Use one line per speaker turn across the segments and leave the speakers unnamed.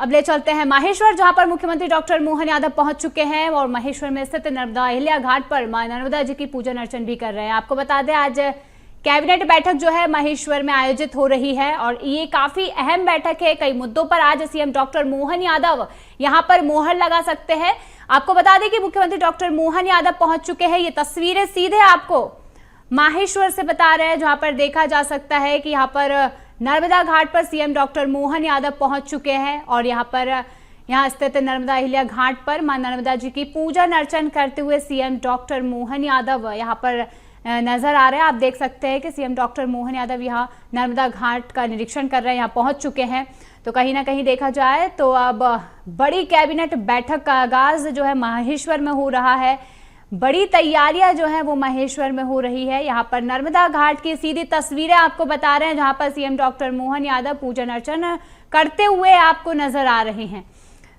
अब ले चलते हैं माहेश्वर, जहां पर मुख्यमंत्री डॉक्टर मोहन यादव पहुंच चुके हैं और माहेश्वर में स्थित नर्मदा अहिल्या घाट पर मां नर्मदा जी की पूजन अर्चन भी कर रहे हैं। आपको बता दें आज कैबिनेट बैठक जो है माहेश्वर में आयोजित हो रही है और ये काफी अहम बैठक है। कई मुद्दों पर आज सीएम डॉक्टर मोहन यादव यहां पर मोहर लगा सकते हैं। आपको बता दें कि मुख्यमंत्री डॉक्टर मोहन यादव पहुंच चुके हैं। ये तस्वीरें सीधे आपको माहेश्वर से बता रहे हैं, जहां पर देखा जा सकता है कि यहाँ पर नर्मदा घाट पर सीएम डॉक्टर मोहन यादव पहुंच चुके हैं और यहाँ स्थित नर्मदा अहिल्या घाट पर मां नर्मदा जी की पूजन अर्चन करते हुए सीएम डॉक्टर मोहन यादव यहाँ पर नजर आ रहे हैं। आप देख सकते हैं कि सीएम डॉक्टर मोहन यादव यहाँ नर्मदा घाट का निरीक्षण कर रहे हैं, यहाँ पहुंच चुके हैं। तो कहीं ना कहीं देखा जाए तो अब बड़ी कैबिनेट बैठक का आगाज जो है माहेश्वर में हो रहा है। बड़ी तैयारियां जो है वो माहेश्वर में हो रही है। यहाँ पर नर्मदा घाट की सीधी तस्वीरें आपको बता रहे हैं, जहां पर सीएम डॉक्टर मोहन यादव पूजन अर्चन करते हुए आपको नजर आ रहे हैं।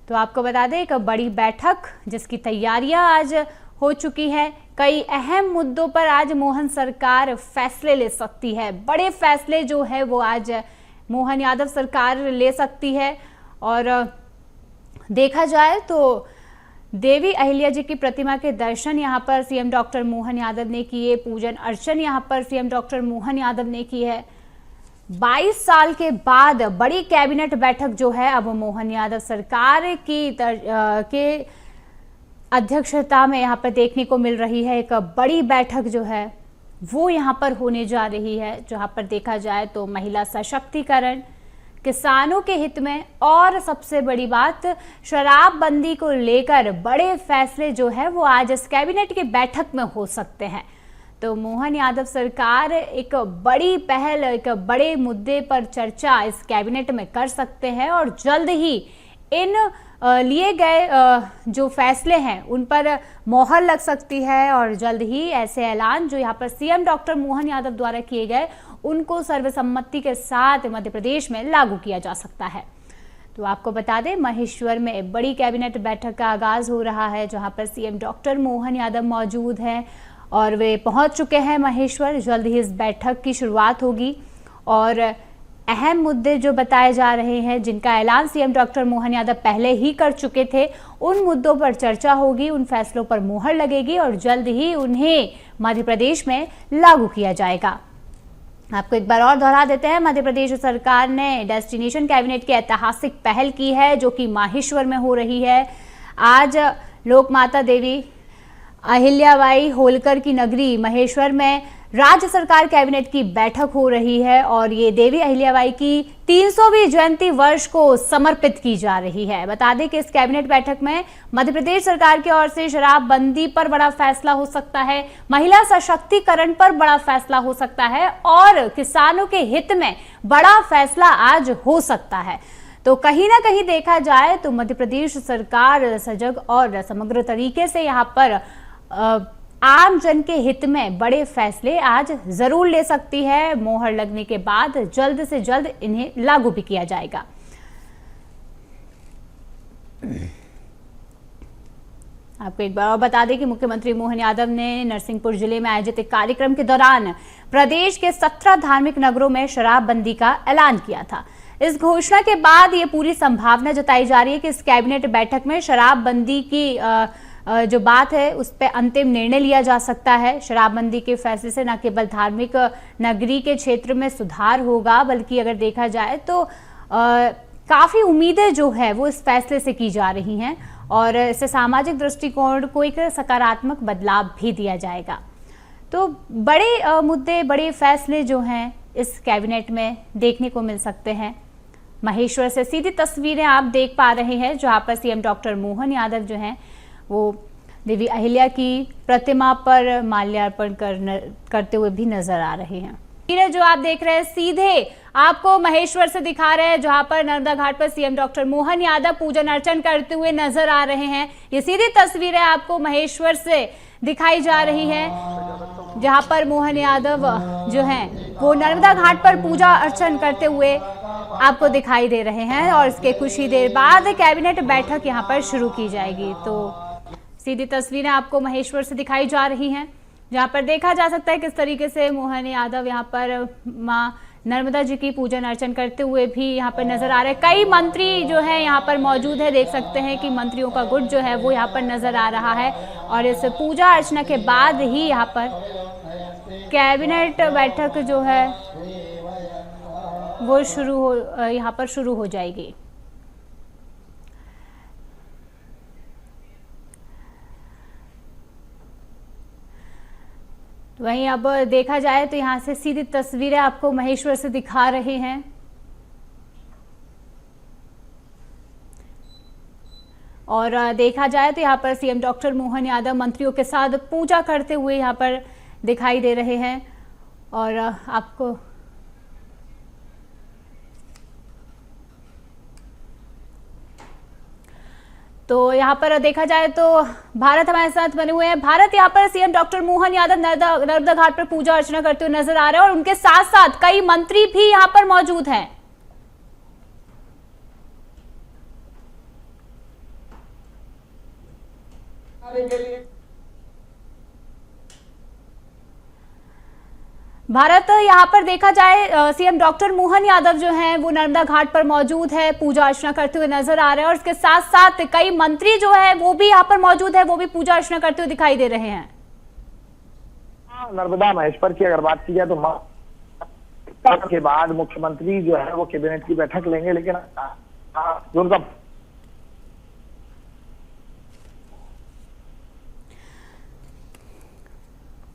तो आपको बता दें एक बड़ी बैठक जिसकी तैयारियां आज हो चुकी है। कई अहम मुद्दों पर आज मोहन सरकार फैसले ले सकती है। बड़े फैसले जो है वो आज मोहन यादव सरकार ले सकती है। और देखा जाए तो देवी अहिल्या जी की प्रतिमा के दर्शन यहाँ पर सीएम डॉक्टर मोहन यादव ने किए, पूजन अर्चन यहाँ पर सीएम डॉक्टर मोहन यादव ने की है। 22 साल के बाद बड़ी कैबिनेट बैठक जो है अब मोहन यादव सरकार के अध्यक्षता में यहाँ पर देखने को मिल रही है। एक बड़ी बैठक जो है वो यहाँ पर होने जा रही है, जहाँ पर देखा जाए तो महिला सशक्तिकरण, किसानों के हित में और सबसे बड़ी बात शराबबंदी को लेकर बड़े फैसले जो है वो आज इस कैबिनेट की बैठक में हो सकते हैं। तो मोहन यादव सरकार एक बड़ी पहल, एक बड़े मुद्दे पर चर्चा इस कैबिनेट में कर सकते हैं और जल्द ही इन लिए गए जो फैसले हैं उन पर मोहर लग सकती है और जल्द ही ऐसे ऐलान जो यहाँ पर सीएम डॉक्टर मोहन यादव द्वारा किए गए उनको सर्वसम्मति के साथ मध्य प्रदेश में लागू किया जा सकता है। तो आपको बता दें महेश्वर में बड़ी कैबिनेट बैठक का आगाज हो रहा है, जहां पर सीएम डॉक्टर मोहन यादव मौजूद हैं और वे पहुंच चुके हैं महेश्वर। जल्द ही इस बैठक की शुरुआत होगी और अहम मुद्दे जो बताए जा रहे हैं, जिनका ऐलान सीएम डॉक्टर मोहन यादव पहले ही कर चुके थे, उन मुद्दों पर चर्चा होगी, उन फैसलों पर मोहर लगेगी और जल्द ही उन्हें मध्य प्रदेश में लागू किया जाएगा। आपको एक बार और दोहरा देते हैं, मध्य प्रदेश सरकार ने डेस्टिनेशन कैबिनेट की ऐतिहासिक पहल की है जो कि माहेश्वर में हो रही है। आज लोक माता देवी अहिल्याबाई होलकर की नगरी महेश्वर में राज्य सरकार कैबिनेट की बैठक हो रही है और ये देवी अहिल्याबाई की 300वीं जयंती वर्ष को समर्पित की जा रही है। बता दें कि इस कैबिनेट बैठक में मध्य प्रदेश सरकार की ओर से शराबबंदी पर बड़ा फैसला हो सकता है, महिला सशक्तिकरण पर बड़ा फैसला हो सकता है और किसानों के हित में बड़ा फैसला आज हो सकता है। तो कहीं ना कहीं देखा जाए तो मध्य प्रदेश सरकार सजग और समग्र तरीके से यहाँ पर आम जन के हित में बड़े फैसले आज जरूर ले सकती है। मोहर लगने के बाद जल्द से जल्द इन्हें लागू भी किया जाएगा। आपको एक बार और बता दें कि मुख्यमंत्री मोहन यादव ने नरसिंहपुर जिले में आयोजित एक कार्यक्रम के दौरान प्रदेश के 17 धार्मिक नगरों में शराबबंदी का ऐलान किया था। इस घोषणा के बाद ये पूरी संभावना जताई जा रही है कि इस कैबिनेट बैठक में शराबबंदी की जो बात है उस पर अंतिम निर्णय लिया जा सकता है। शराबबंदी के फैसले से न केवल धार्मिक नगरी के क्षेत्र में सुधार होगा, बल्कि अगर देखा जाए तो काफी उम्मीदें जो है वो इस फैसले से की जा रही हैं और इससे सामाजिक दृष्टिकोण को एक सकारात्मक बदलाव भी दिया जाएगा। तो बड़े मुद्दे, बड़े फैसले जो हैं इस कैबिनेट में देखने को मिल सकते हैं। महेश्वर से सीधी तस्वीरें आप देख पा रहे हैं, जहां पर सीएम डॉक्टर मोहन यादव जो हैं वो देवी अहिल्या की प्रतिमा पर माल्यार्पण करते हुए भी नजर आ रहे हैं। जो आप देख रहे हैं सीधे आपको महेश्वर से दिखा रहे हैं, जहां पर नर्मदा घाट पर सीएम डॉक्टर मोहन यादव पूजन अर्चन करते हुए नजर आ रहे हैं। ये सीधी तस्वीरें आपको महेश्वर से दिखाई जा रही हैं, जहां पर मोहन यादव जो हैं वो नर्मदा घाट पर पूजा अर्चन करते हुए आपको दिखाई दे रहे हैं और इसके कुछ ही देर बाद कैबिनेट बैठक यहां पर शुरू की जाएगी। तो सीधी तस्वीरें आपको महेश्वर से दिखाई जा रही हैं, जहां पर देखा जा सकता है किस तरीके से मोहन यादव यहां पर मां नर्मदा जी की पूजन अर्चन करते हुए भी यहाँ पर नजर आ रहे हैं। कई मंत्री जो है यहाँ पर मौजूद है, देख सकते हैं कि मंत्रियों का गुट जो है वो यहाँ पर नजर आ रहा है। और इस पूजा अर्चना के बाद ही यहाँ पर कैबिनेट बैठक जो है वो यहाँ पर शुरू हो जाएगी। तो वहीं अब देखा जाए तो यहाँ से सीधी तस्वीरें आपको महेश्वर से दिखा रहे हैं। और देखा जाए तो यहाँ पर सीएम डॉक्टर मोहन यादव मंत्रियों के साथ पूजा करते हुए यहाँ पर दिखाई दे रहे हैं। और आपको तो यहाँ पर देखा जाए तो भारत हमारे साथ बने हुए हैं। भारत, यहाँ पर सीएम डॉक्टर मोहन यादव नर्मदा घाट पर पूजा अर्चना करते हुए नजर आ रहे हैं और उनके साथ साथ कई मंत्री भी यहाँ पर मौजूद हैं। भारत, यहाँ पर देखा जाए सीएम डॉक्टर मोहन यादव जो हैं वो नर्मदा घाट पर मौजूद है, पूजा अर्चना करते हुए नजर आ रहे हैं और इसके साथ साथ कई मंत्री जो है वो भी यहाँ पर मौजूद है, वो भी पूजा अर्चना करते हुए दिखाई दे रहे हैं।
नर्मदा महेश्वर की अगर बात की जाए तो के बाद मुख्यमंत्री जो है वो कैबिनेट की बैठक लेंगे, लेकिन जो उनका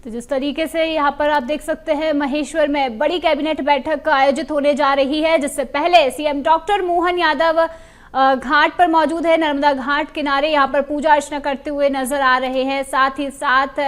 तो जिस तरीके से यहाँ पर आप देख सकते हैं महेश्वर में बड़ी कैबिनेट बैठक आयोजित होने जा रही है, जिससे पहले सीएम डॉक्टर मोहन यादव घाट पर मौजूद है, नर्मदा घाट किनारे यहाँ पर पूजा अर्चना करते हुए नजर आ रहे हैं। साथ ही साथ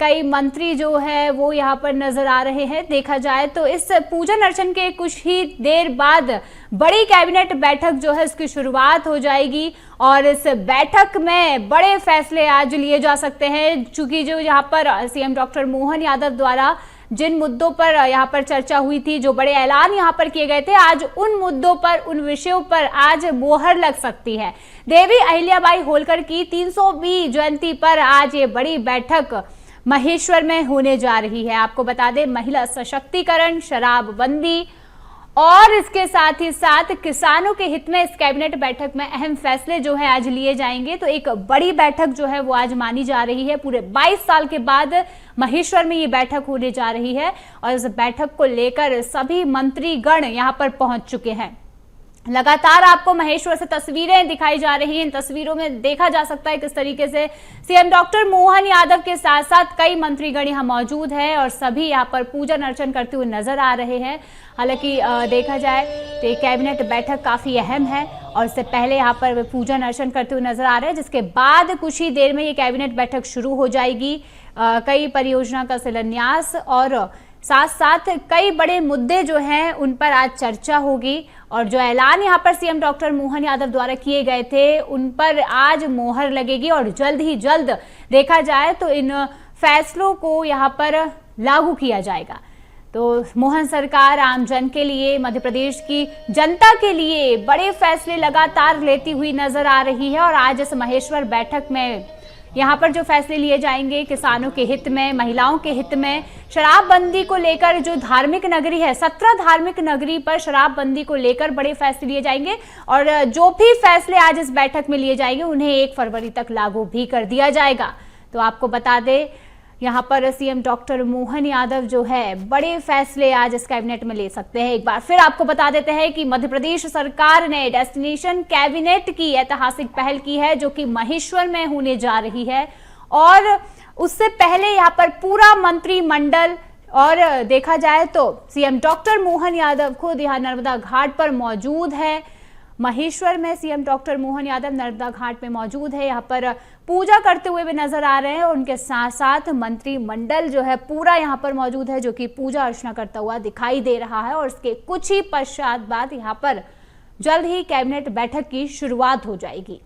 कई मंत्री जो है वो यहाँ पर नजर आ रहे हैं। देखा जाए तो इस पूजन अर्चन के कुछ ही देर बाद बड़ी कैबिनेट बैठक जो है इसकी शुरुआत हो जाएगी और इस बैठक में बड़े फैसले आज लिए जा सकते हैं, चूंकि जो यहाँ पर सीएम डॉक्टर मोहन यादव द्वारा जिन मुद्दों पर यहाँ पर चर्चा हुई थी, जो बड़े ऐलान यहाँ पर किए गए थे, आज उन मुद्दों पर, उन विषयों पर आज मोहर लग सकती है। देवी अहिल्याबाई होलकर की 300वीं जयंती पर आज ये बड़ी बैठक महेश्वर में होने जा रही है। आपको बता दें, महिला सशक्तिकरण, शराबबंदी और इसके साथ ही साथ किसानों के हित में इस कैबिनेट बैठक में अहम फैसले जो है आज लिए जाएंगे। तो एक बड़ी बैठक जो है वो आज मानी जा रही है। पूरे 22 साल के बाद महेश्वर में ये बैठक होने जा रही है और इस बैठक को लेकर सभी मंत्रीगण यहां पर पहुंच चुके हैं। लगातार आपको महेश्वर से तस्वीरें दिखाई जा रही हैं। इन तस्वीरों में देखा जा सकता है किस तरीके से सीएम डॉक्टर मोहन यादव के साथ साथ कई मंत्रीगण यहाँ मौजूद हैं और सभी यहाँ पर पूजन अर्चन करते हुए नजर आ रहे हैं। हालांकि देखा जाए तो ये कैबिनेट बैठक काफी अहम है और इससे पहले यहाँ पर वे पूजन अर्चन करते हुए नजर आ रहे हैं, जिसके बाद कुछ ही देर में ये कैबिनेट बैठक शुरू हो जाएगी। कई परियोजना का शिलान्यास और साथ साथ कई बड़े मुद्दे जो हैं उन पर आज चर्चा होगी और जो ऐलान यहाँ पर सीएम डॉक्टर मोहन यादव द्वारा किए गए थे उन पर आज मोहर लगेगी और जल्द ही जल्द देखा जाए तो इन फैसलों को यहाँ पर लागू किया जाएगा। तो मोहन सरकार आम जन के लिए, मध्य प्रदेश की जनता के लिए बड़े फैसले लगातार लेती हुई नजर आ रही है और आज इस महेश्वर बैठक में यहाँ पर जो फैसले लिए जाएंगे किसानों के हित में, महिलाओं के हित में, शराबबंदी को लेकर, जो धार्मिक नगरी है 17 धार्मिक नगरी पर शराबबंदी को लेकर बड़े फैसले लिए जाएंगे और जो भी फैसले आज इस बैठक में लिए जाएंगे उन्हें 1 फरवरी तक लागू भी कर दिया जाएगा। तो आपको बता दें, यहाँ पर सीएम डॉक्टर मोहन यादव जो है बड़े फैसले आज इस कैबिनेट में ले सकते हैं। एक बार फिर आपको बता देते हैं कि मध्य प्रदेश सरकार ने डेस्टिनेशन कैबिनेट की ऐतिहासिक पहल की है जो कि महेश्वर में होने जा रही है और उससे पहले यहाँ पर पूरा मंत्रिमंडल और देखा जाए तो सीएम डॉक्टर मोहन यादव खुद यहाँ नर्मदा घाट पर मौजूद है। महेश्वर में सीएम डॉक्टर मोहन यादव नर्मदा घाट में मौजूद है, यहाँ पर पूजा करते हुए भी नजर आ रहे हैं और उनके साथ साथ मंत्रिमंडल जो है पूरा यहाँ पर मौजूद है जो कि पूजा अर्चना करता हुआ दिखाई दे रहा है और इसके कुछ ही पश्चात बाद यहाँ पर जल्द ही कैबिनेट बैठक की शुरुआत हो जाएगी।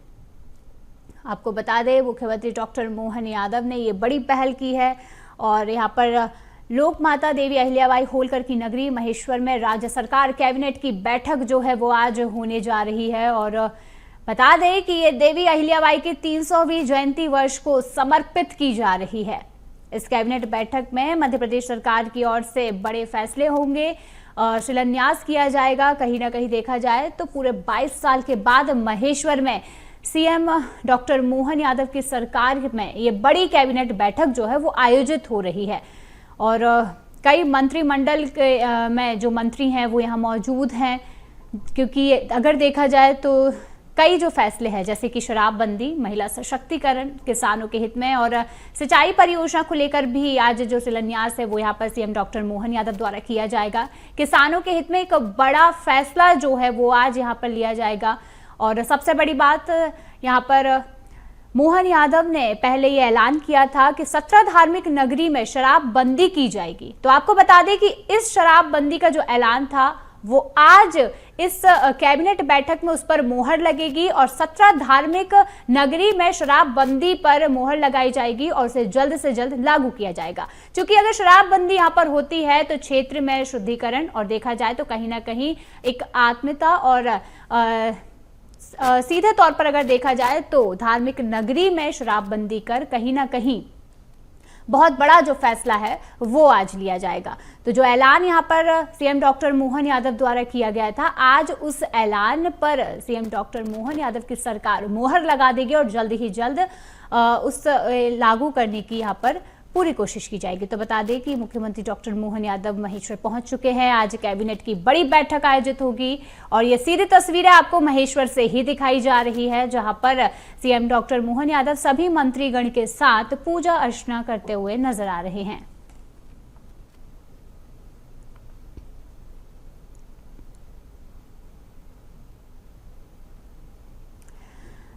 आपको बता दें, मुख्यमंत्री डॉक्टर मोहन यादव ने ये बड़ी पहल की है और यहाँ पर लोक माता देवी अहिल्याबाई होलकर की नगरी महेश्वर में राज्य सरकार कैबिनेट की बैठक जो है वो आज होने जा रही है और बता दें कि ये देवी अहिल्याबाई की 300वीं जयंती वर्ष को समर्पित की जा रही है। इस कैबिनेट बैठक में मध्य प्रदेश सरकार की ओर से बड़े फैसले होंगे शिलान्यास किया जाएगा। कहीं ना कहीं देखा जाए तो पूरे 22 साल के बाद महेश्वर में सीएम डॉक्टर मोहन यादव की सरकार में ये बड़ी कैबिनेट बैठक जो है वो आयोजित हो रही है और कई मंत्रिमंडल के में जो मंत्री हैं वो यहाँ मौजूद हैं, क्योंकि अगर देखा जाए तो कई जो फैसले हैं जैसे कि शराबबंदी, महिला सशक्तिकरण, किसानों के हित में और सिंचाई परियोजना को लेकर भी आज जो शिलान्यास है वो यहाँ पर सीएम डॉक्टर मोहन यादव द्वारा किया जाएगा। किसानों के हित में एक बड़ा फैसला जो है वो आज यहाँ पर लिया जाएगा और सबसे बड़ी बात यहाँ पर मोहन यादव ने पहले ये ऐलान किया था कि 17 धार्मिक नगरी में शराबबंदी की जाएगी। तो आपको बता दें कि इस शराबबंदी का जो ऐलान था वो आज इस कैबिनेट बैठक में उस पर मोहर लगेगी और 17 धार्मिक नगरी में शराबबंदी पर मोहर लगाई जाएगी और उसे जल्द से जल्द लागू किया जाएगा। क्योंकि अगर शराबबंदी यहाँ पर होती है तो क्षेत्र में शुद्धिकरण और देखा जाए तो कहीं ना कहीं एक आत्मीयता और सीधे तौर पर अगर देखा जाए तो धार्मिक नगरी में शराबबंदी कर कहीं ना कहीं बहुत बड़ा जो फैसला है वो आज लिया जाएगा। तो जो ऐलान यहाँ पर सीएम डॉक्टर मोहन यादव द्वारा किया गया था, आज उस ऐलान पर सीएम डॉक्टर मोहन यादव की सरकार मोहर लगा देगी और जल्द ही जल्द उस लागू करने की यहाँ पर पूरी कोशिश की जाएगी। तो बता दें कि मुख्यमंत्री डॉक्टर मोहन यादव महेश्वर पहुंच चुके हैं। आज कैबिनेट की बड़ी बैठक आयोजित होगी और ये सीधी तस्वीरें आपको महेश्वर से ही दिखाई जा रही है, जहां पर सीएम डॉक्टर मोहन यादव सभी मंत्रीगण के साथ पूजा अर्चना करते हुए नजर आ रहे हैं।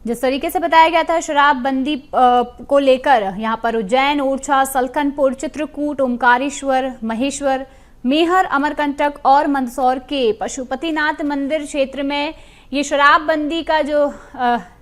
जिस तरीके से बताया गया था शराबबंदी को लेकर यहाँ पर उज्जैन, ओरछा, सलकनपुर, चित्रकूट, ओमकारेश्वर, महेश्वर, मेहर, अमरकंटक और मंदसौर के पशुपतिनाथ मंदिर क्षेत्र में ये शराबबंदी का जो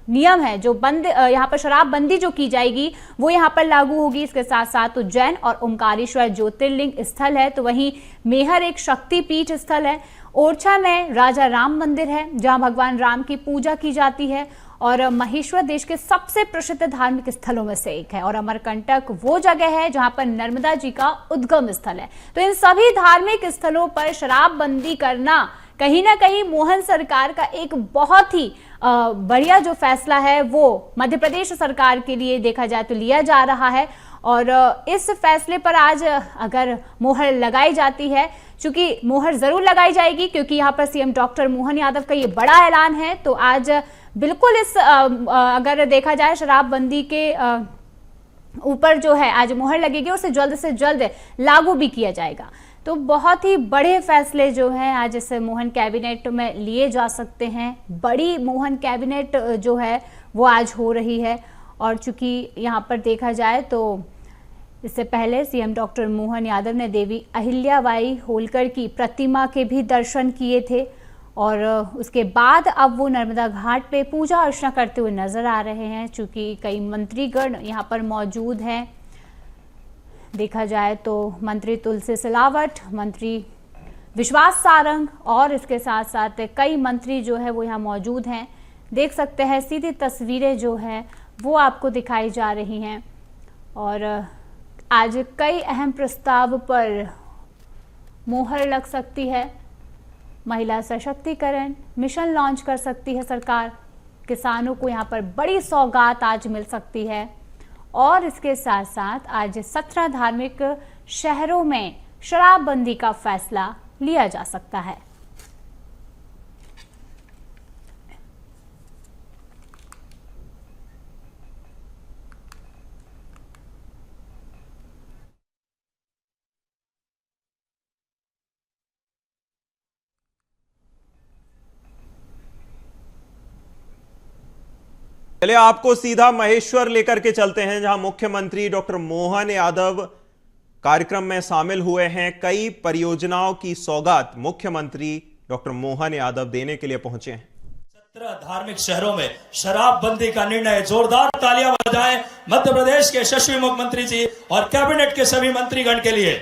नियम है, जो बंद यहाँ पर शराबबंदी जो की जाएगी वो यहाँ पर लागू होगी। इसके साथ साथ उज्जैन और ओमकारेश्वर ज्योतिर्लिंग स्थल है, तो वहीं मेहर एक शक्तिपीठ स्थल है। ओरछा में राजा राम मंदिर है जहाँ भगवान राम की पूजा की जाती है और महेश्वर देश के सबसे प्रसिद्ध धार्मिक स्थलों में से एक है और अमरकंटक वो जगह है जहां पर नर्मदा जी का उद्गम स्थल है। तो इन सभी धार्मिक स्थलों पर शराबबंदी करना कहीं ना कहीं मोहन सरकार का एक बहुत ही बढ़िया जो फैसला है वो मध्य प्रदेश सरकार के लिए देखा जाए तो लिया जा रहा है और इस फैसले पर आज अगर मोहर लगाई जाती है, चूंकि मोहर जरूर लगाई जाएगी क्योंकि यहाँ पर सीएम डॉक्टर मोहन यादव का ये बड़ा ऐलान है, तो आज बिल्कुल इस अगर देखा जाए शराबबंदी के ऊपर जो है आज मोहर लगेगी, उसे जल्द से जल्द लागू भी किया जाएगा। तो बहुत ही बड़े फैसले जो हैं आज इस मोहन कैबिनेट में लिए जा सकते हैं। बड़ी मोहन कैबिनेट जो है वो आज हो रही है और चूंकि यहाँ पर देखा जाए तो इससे पहले सीएम डॉक्टर मोहन यादव ने देवी अहिल्याबाई होलकर की प्रतिमा के भी दर्शन किए थे और उसके बाद अब वो नर्मदा घाट पे पूजा अर्चना करते हुए नजर आ रहे हैं। चूंकि कई मंत्रीगण यहाँ पर मौजूद हैं, देखा जाए तो मंत्री तुलसी सिलावट, मंत्री विश्वास सारंग और इसके साथ साथ कई मंत्री जो है वो यहाँ मौजूद हैं। देख सकते हैं सीधी तस्वीरें जो है वो आपको दिखाई जा रही हैं और आज कई अहम प्रस्ताव पर मोहर लग सकती है। महिला सशक्तिकरण मिशन लॉन्च कर सकती है सरकार, किसानों को यहाँ पर बड़ी सौगात आज मिल सकती है और इसके साथ साथ आज 17 धार्मिक शहरों में शराबबंदी का फैसला लिया जा सकता है।
चलिए आपको सीधा महेश्वर लेकर के चलते हैं, जहां मुख्यमंत्री डॉक्टर मोहन यादव कार्यक्रम में शामिल हुए हैं। कई परियोजनाओं की सौगात मुख्यमंत्री डॉक्टर मोहन यादव देने के लिए पहुंचे हैं।
17 धार्मिक शहरों में शराबबंदी का निर्णय, जोरदार तालियां बजाएं मध्य प्रदेश के यशस्वी मुख्यमंत्री जी और कैबिनेट के सभी मंत्रीगण के लिए।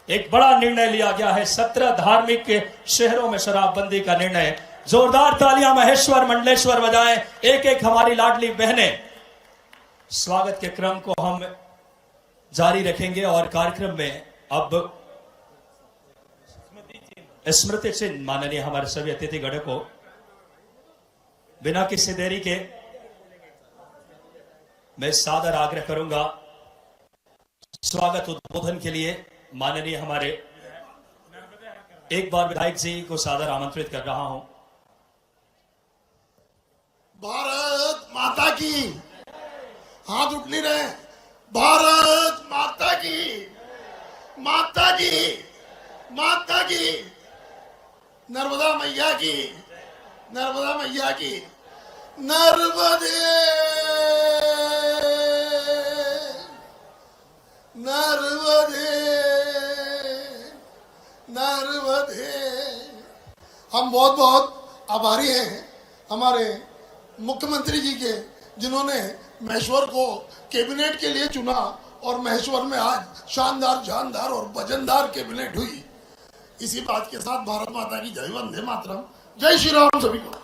एक बड़ा निर्णय लिया गया है, 17 धार्मिक शहरों में शराबबंदी का निर्णय। जोरदार तालियां महेश्वर मंडलेश्वर बजाएं, एक एक हमारी लाडली बहनें। स्वागत के क्रम को हम जारी रखेंगे और कार्यक्रम में अब स्मृति चिन्ह माननीय हमारे सभी अतिथिगण को बिना किसी देरी के मैं सादर आग्रह करूंगा स्वागत उद्बोधन के लिए माननीय हमारे एक बार विधायक जी को सादर आमंत्रित कर रहा हूं।
भारत माता की, हाथ उठ नहीं रहे। भारत माता की, माता की, माता की, नर्मदा मैया की, नर्मदा मैया की, नर्मदे नर्मदे नर्मदे। हम बहुत बहुत आभारी हैं हमारे मुख्यमंत्री जी के, जिन्होंने महेश्वर को कैबिनेट के लिए चुना और महेश्वर में आज शानदार जानदार और वजनदार कैबिनेट हुई। इसी बात के साथ भारत माता की जय, वंदे मातरम, जय श्री राम सभी को।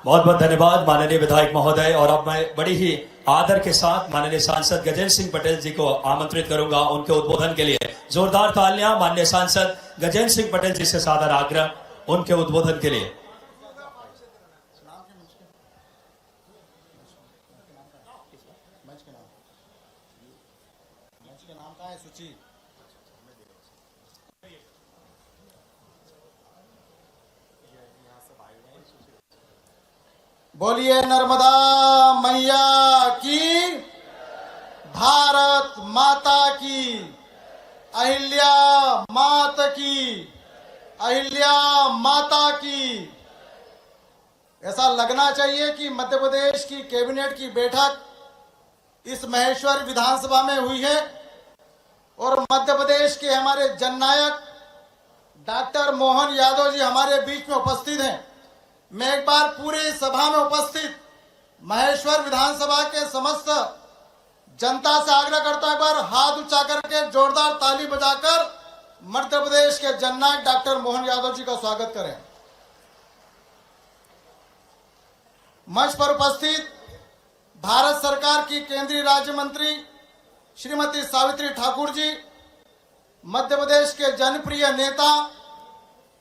बहुत बहुत धन्यवाद माननीय विधायक महोदय। और अब मैं बड़ी ही आदर के साथ माननीय सांसद गजेंद्र सिंह पटेल जी को आमंत्रित करूंगा उनके उद्बोधन के लिए। जोरदार तालियां माननीय सांसद गजेंद्र सिंह पटेल जी से सादर आग्रह उनके उद्बोधन के लिए।
बोलिए नर्मदा मैया की, भारत माता की, अहिल्या माता की, अहिल्या माता की। ऐसा लगना चाहिए कि मध्य प्रदेश की कैबिनेट की बैठक इस महेश्वर विधानसभा में हुई है और मध्य प्रदेश के हमारे जननायक डॉक्टर मोहन यादव जी हमारे बीच में उपस्थित हैं। मैं एक बार पूरी सभा में उपस्थित महेश्वर विधानसभा के समस्त जनता से आग्रह करता हूं, एक बार हाथ ऊंचा करके जोरदार ताली बजाकर मध्य प्रदेश के जननायक डॉक्टर मोहन यादव जी का स्वागत करें। मंच पर उपस्थित भारत सरकार की केंद्रीय राज्य मंत्री श्रीमती सावित्री ठाकुर जी, मध्य प्रदेश के जनप्रिय नेता,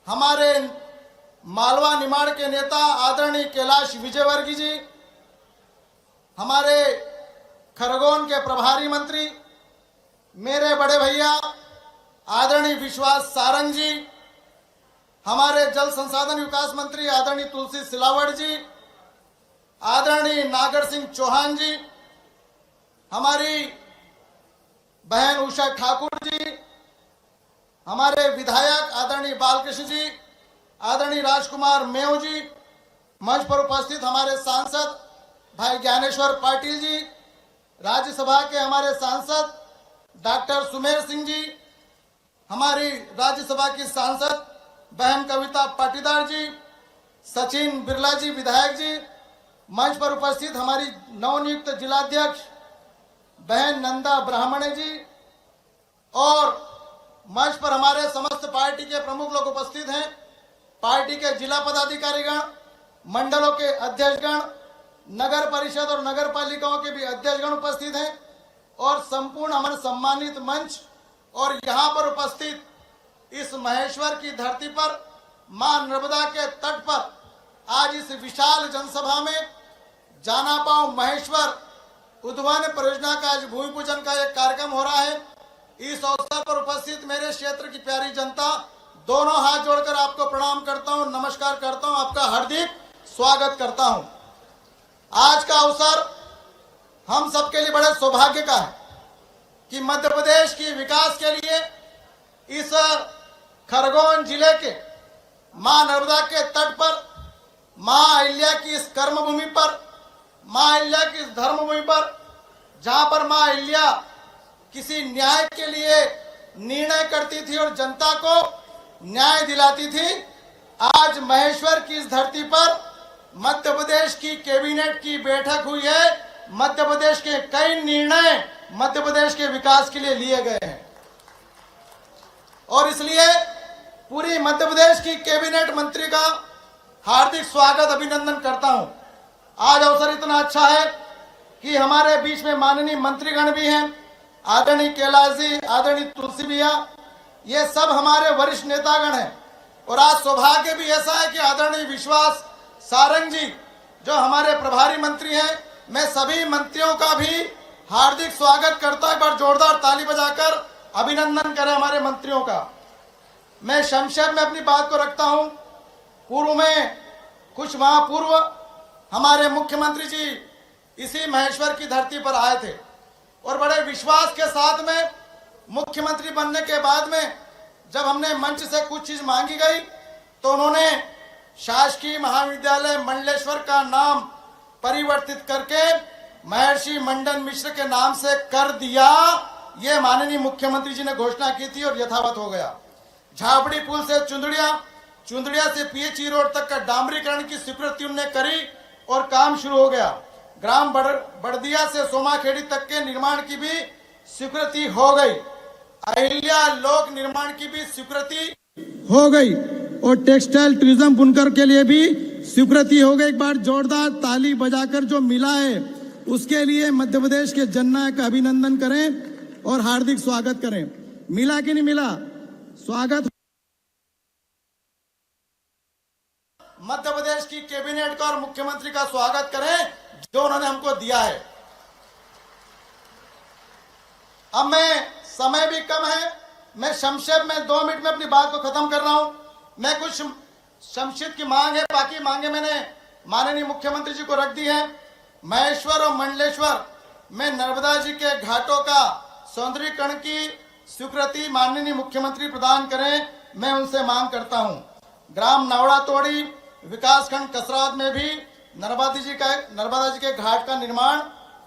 हमारे मालवा निमाड़ के नेता आदरणीय कैलाश विजयवर्गीय जी, हमारे खरगोन के प्रभारी मंत्री मेरे बड़े भैया आदरणीय विश्वास सारंग जी, हमारे जल संसाधन विकास मंत्री आदरणीय तुलसी सिलावट जी, आदरणीय नागर सिंह चौहान जी, हमारी बहन उषा ठाकुर जी, हमारे विधायक आदरणीय बालकृष्ण जी, आदरणीय राजकुमार मेव जी, मंच पर उपस्थित हमारे सांसद भाई ज्ञानेश्वर पाटिल जी, राज्यसभा के हमारे सांसद डॉक्टर सुमेर सिंह जी, हमारी राज्यसभा की सांसद बहन कविता पाटीदार जी, सचिन बिरला जी विधायक जी, मंच पर उपस्थित हमारी नवनियुक्त जिलाध्यक्ष बहन नंदा ब्राह्मणे जी और मंच पर हमारे समस्त पार्टी के प्रमुख लोग उपस्थित हैं। पार्टी के जिला पदाधिकारीगण, मंडलों के अध्यक्षगण, नगर परिषद और नगर पालिकाओं के भी अध्यक्षगण उपस्थित हैं और संपूर्ण हमारे सम्मानित मंच और यहाँ पर उपस्थित इस महेश्वर की धरती पर मां नर्मदा के तट पर आज इस विशाल जनसभा में जाना पाओ महेश्वर उद्वहन परियोजना का आज भूमि पूजन का एक कार्यक्रम हो रहा है। इस अवसर पर उपस्थित मेरे क्षेत्र की प्यारी जनता, दोनों हाथ जोड़कर आपको प्रणाम करता हूं, नमस्कार करता हूं, आपका हार्दिक स्वागत करता हूं। आज का अवसर हम सबके लिए बड़े सौभाग्य का है कि मध्य प्रदेश की विकास के लिए इस खरगोन जिले के मां नर्मदा के तट पर, मां अहिल्या की इस कर्मभूमि पर, मां अहिल्या की इस धर्मभूमि पर, जहां पर मां अहिल्या किसी न्याय के लिए निर्णय करती थी और जनता को न्याय दिलाती थी, आज महेश्वर की इस धरती पर मध्य प्रदेश की कैबिनेट की बैठक हुई है। मध्य प्रदेश के कई निर्णय मध्य प्रदेश के विकास के लिए लिए गए हैं और इसलिए पूरी मध्य प्रदेश की कैबिनेट मंत्री का हार्दिक स्वागत अभिनंदन करता हूं। आज अवसर इतना अच्छा है कि हमारे बीच में माननीय मंत्रीगण भी हैं, आदरणीय कैलाश जी, आदरणीय तुलसी भैया, ये सब हमारे वरिष्ठ नेतागण हैं। और आज सौभाग्य भी ऐसा है कि आदरणीय विश्वास सारंग जी जो हमारे प्रभारी मंत्री हैं, मैं सभी मंत्रियों का भी हार्दिक स्वागत करता हूं। एक बार जोरदार ताली बजाकर अभिनंदन करें हमारे मंत्रियों का। मैं संक्षेप में अपनी बात को रखता हूं। पूर्व में कुछ माह पूर्व हमारे मुख्यमंत्री जी इसी महेश्वर की धरती पर आए थे और बड़े विश्वास के साथ में मुख्यमंत्री बनने के बाद में जब हमने मंच से कुछ चीज मांगी गई तो उन्होंने शासकीय महाविद्यालय मंडलेश्वर का नाम परिवर्तित करके महर्षि मंडन मिश्र के नाम से कर दिया। ये माननीय मुख्यमंत्री जी ने घोषणा की थी और यथावत हो गया। झाबड़ी पुल से चुंदड़िया से पीएचई रोड तक का डामरीकरण की स्वीकृति उन्होंने करी और काम शुरू हो गया। ग्राम बड़दिया से सोमाखेड़ी तक के निर्माण की भी स्वीकृति हो गई। अहिल्या लोक निर्माण की भी स्वीकृति हो गई और टेक्सटाइल टूरिज्म बुनकर के लिए भी स्वीकृति हो गई। एक बार जोरदार ताली बजाकर जो मिला है उसके लिए मध्य प्रदेश के जननायक का अभिनंदन करें और हार्दिक स्वागत करें। मिला कि नहीं मिला? स्वागत। मध्य प्रदेश की कैबिनेट का और मुख्यमंत्री का स्वागत करें जो उन्होंने हमको दिया है। अब मैं समय भी कम है, मैं संक्षेप में 2 मिनट में अपनी बात को खत्म कर रहा हूं। मैं कुछ संक्षिप्त की मांग है, बाकी मांगे मैंने माननीय मुख्यमंत्री जी को रख दी है। महेश्वर और मंडलेश्वर में नर्मदा जी के घाटों का सौंदर्यीकरण की स्वीकृति माननीय मुख्यमंत्री प्रदान करें, मैं उनसे मांग करता हूं। ग्राम नवड़ा तोड़ी विकासखंड कसरात में भी नर्मदा जी के घाट का निर्माण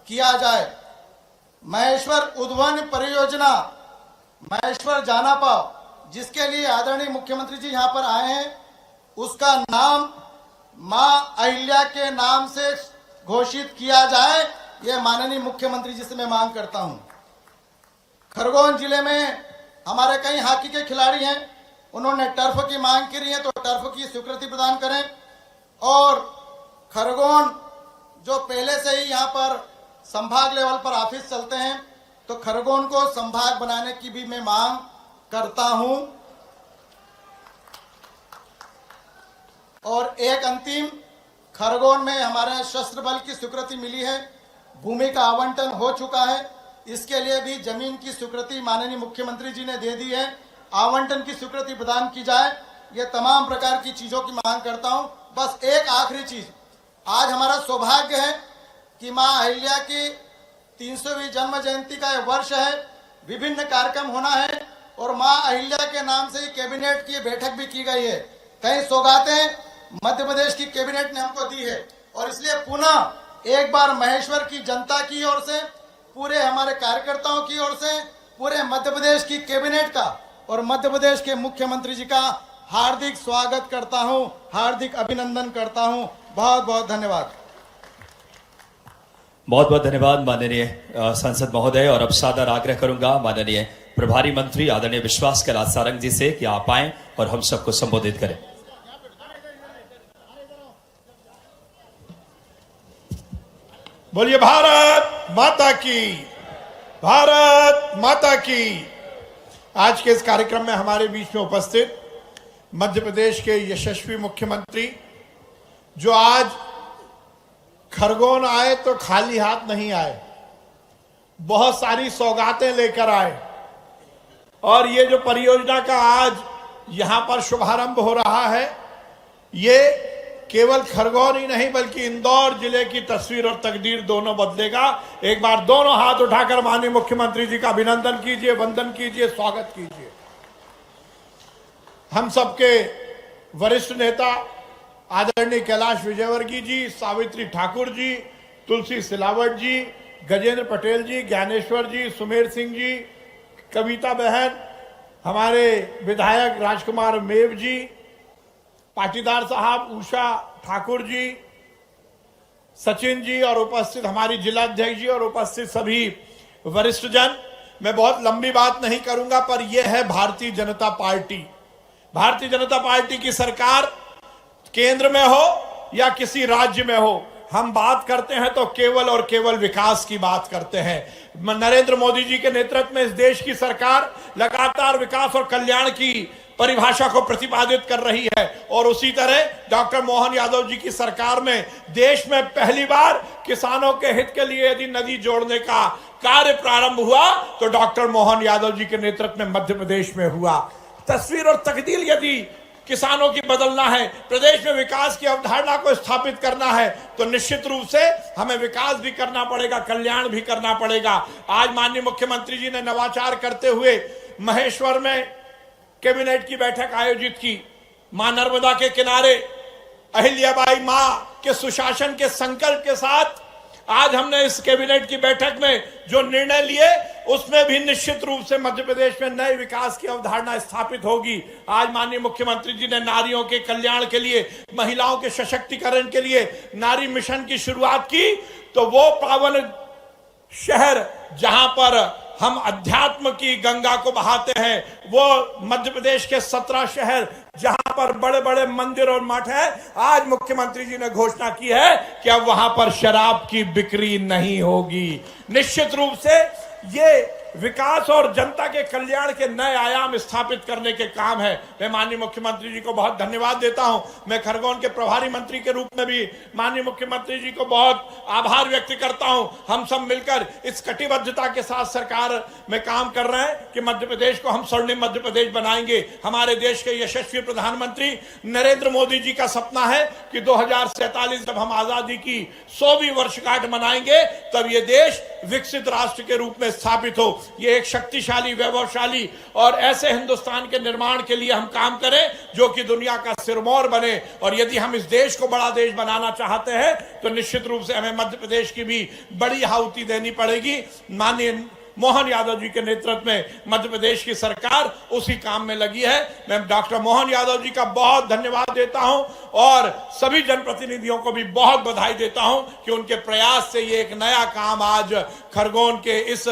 किया जाए। महेश्वर उद्वन परियोजना महेश्वर जाना पाओ जिसके लिए आदरणीय मुख्यमंत्री जी यहां पर आए हैं, उसका नाम मां अहिल्या के नाम से घोषित किया जाए, यह माननीय मुख्यमंत्री जी से मैं मांग करता हूं। खरगोन जिले में हमारे कई हॉकी के खिलाड़ी हैं, उन्होंने टर्फ की मांग की है तो टर्फ की स्वीकृति प्रदान करें। और खरगोन जो पहले से ही यहां पर संभाग लेवल पर ऑफिस चलते हैं तो खरगोन को संभाग बनाने की भी मैं मांग करता हूं। और एक अंतिम, खरगोन में हमारे सशस्त्र बल की स्वीकृति मिली है, भूमि का आवंटन हो चुका है, इसके लिए भी जमीन की स्वीकृति माननीय मुख्यमंत्री जी ने दे दी है, आवंटन की स्वीकृति प्रदान की जाए। ये तमाम प्रकार की चीजों की मांग करता हूं। बस एक आखिरी चीज, आज हमारा सौभाग्य है कि मां अहिल्या की 300वीं जन्म जयंती का यह वर्ष है, विभिन्न कार्यक्रम होना है और मां अहिल्या के नाम से ही कैबिनेट की बैठक भी की गई है। कई सौगातें मध्य प्रदेश की कैबिनेट ने हमको दी है और इसलिए पुनः एक बार महेश्वर की जनता की ओर से, पूरे हमारे कार्यकर्ताओं की ओर से, पूरे मध्य प्रदेश की कैबिनेट का और मध्य प्रदेश के मुख्यमंत्री जी का हार्दिक स्वागत करता हूं, हार्दिक अभिनंदन करता हूं। बहुत बहुत धन्यवाद।
बहुत बहुत धन्यवाद माननीय सांसद महोदय। और अब सादर आग्रह करूंगा माननीय प्रभारी मंत्री आदरणीय विश्वास कैलाश सारंग जी से कि आप आएं और हम सबको संबोधित करें।
बोलिए भारत माता की, भारत माता की। आज के इस कार्यक्रम में हमारे बीच में उपस्थित मध्य प्रदेश के यशस्वी मुख्यमंत्री जो आज खरगोन आए तो खाली हाथ नहीं आए, बहुत सारी सौगातें लेकर आए। और ये जो परियोजना का आज यहां पर शुभारंभ हो रहा है, ये केवल खरगोन ही नहीं बल्कि इंदौर जिले की तस्वीर और तकदीर दोनों बदलेगा। एक बार दोनों हाथ उठाकर माननीय मुख्यमंत्री जी का अभिनंदन कीजिए, वंदन कीजिए, स्वागत कीजिए। हम सबके वरिष्ठ नेता आदरणीय कैलाश विजयवर्गीय जी, सावित्री ठाकुर जी, तुलसी सिलावट जी, गजेंद्र पटेल जी, ज्ञानेश्वर जी, सुमेर सिंह जी, कविता बहन, हमारे विधायक राजकुमार मेव जी, पाटीदार साहब, उषा ठाकुर जी, सचिन जी और उपस्थित हमारी जिलाध्यक्ष जी और उपस्थित सभी वरिष्ठ जन। मैं बहुत लंबी बात नहीं करूंगा, पर यह है भारतीय जनता पार्टी। भारतीय जनता पार्टी की सरकार केंद्र में हो या किसी राज्य में हो, हम बात करते हैं तो केवल और केवल विकास की बात करते हैं। नरेंद्र मोदी जी के नेतृत्व में इस देश की सरकार लगातार विकास और कल्याण की परिभाषा को प्रतिपादित कर रही है और उसी तरह डॉक्टर मोहन यादव जी की सरकार में देश में पहली बार किसानों के हित के लिए यदि नदी जोड़ने का कार्य प्रारंभ हुआ तो डॉक्टर मोहन यादव जी के नेतृत्व में मध्य प्रदेश में हुआ। तस्वीर और तकदीर यदि किसानों की बदलना है, प्रदेश में विकास की अवधारणा को स्थापित करना है तो निश्चित रूप से हमें विकास भी करना पड़ेगा, कल्याण भी करना पड़ेगा। आज माननीय मुख्यमंत्री जी ने नवाचार करते हुए महेश्वर में कैबिनेट की बैठक आयोजित की। मां नर्मदा के किनारे अहिल्याबाई मां के सुशासन के संकल्प के साथ आज हमने इस कैबिनेट की बैठक में जो निर्णय लिए उसमें भी निश्चित रूप से मध्य प्रदेश में नए विकास की अवधारणा स्थापित होगी। आज माननीय मुख्यमंत्री जी ने नारियों के कल्याण के लिए, महिलाओं के सशक्तिकरण के लिए नारी मिशन की शुरुआत की तो वो पावन शहर जहां पर हम अध्यात्म की गंगा को बहाते हैं, वो मध्य प्रदेश के 17 शहर जहां पर बड़े बड़े मंदिर और मठ है, आज मुख्यमंत्री जी ने घोषणा की है कि अब वहां पर शराब की बिक्री नहीं होगी। निश्चित रूप से ये विकास और जनता के कल्याण के नए आयाम स्थापित करने के काम है। मैं माननीय मुख्यमंत्री जी को बहुत धन्यवाद देता हूं। मैं खरगोन के प्रभारी मंत्री के रूप में भी माननीय मुख्यमंत्री जी को बहुत आभार व्यक्त करता हूं। हम सब मिलकर इस कटिबद्धता के साथ सरकार में काम कर रहे हैं कि मध्य प्रदेश को हम स्वर्णिम मध्य प्रदेश बनाएंगे। हमारे देश के यशस्वी प्रधानमंत्री नरेंद्र मोदी जी का सपना है कि 2047 जब हम आजादी की 100वीं वर्षगांठ मनाएंगे तब ये देश विकसित राष्ट्र के रूप में स्थापित हो। ये एक शक्तिशाली, वैभवशाली और ऐसे हिंदुस्तान के निर्माण के लिए हम काम करें जो कि दुनिया का सिरमौर बने। और यदि हम इस देश को बड़ा देश बनाना चाहते हैं तो निश्चित रूप से हमें मध्य प्रदेश की भी बड़ी आहुति देनी पड़ेगी। माननीय मोहन यादव जी के नेतृत्व में मध्य प्रदेश की सरकार उसी काम में लगी है। मैं डॉक्टर मोहन यादव जी का बहुत धन्यवाद देता हूं और सभी जनप्रतिनिधियों को भी बहुत बधाई देता हूं कि उनके प्रयास से ये एक नया काम आज खरगोन के इस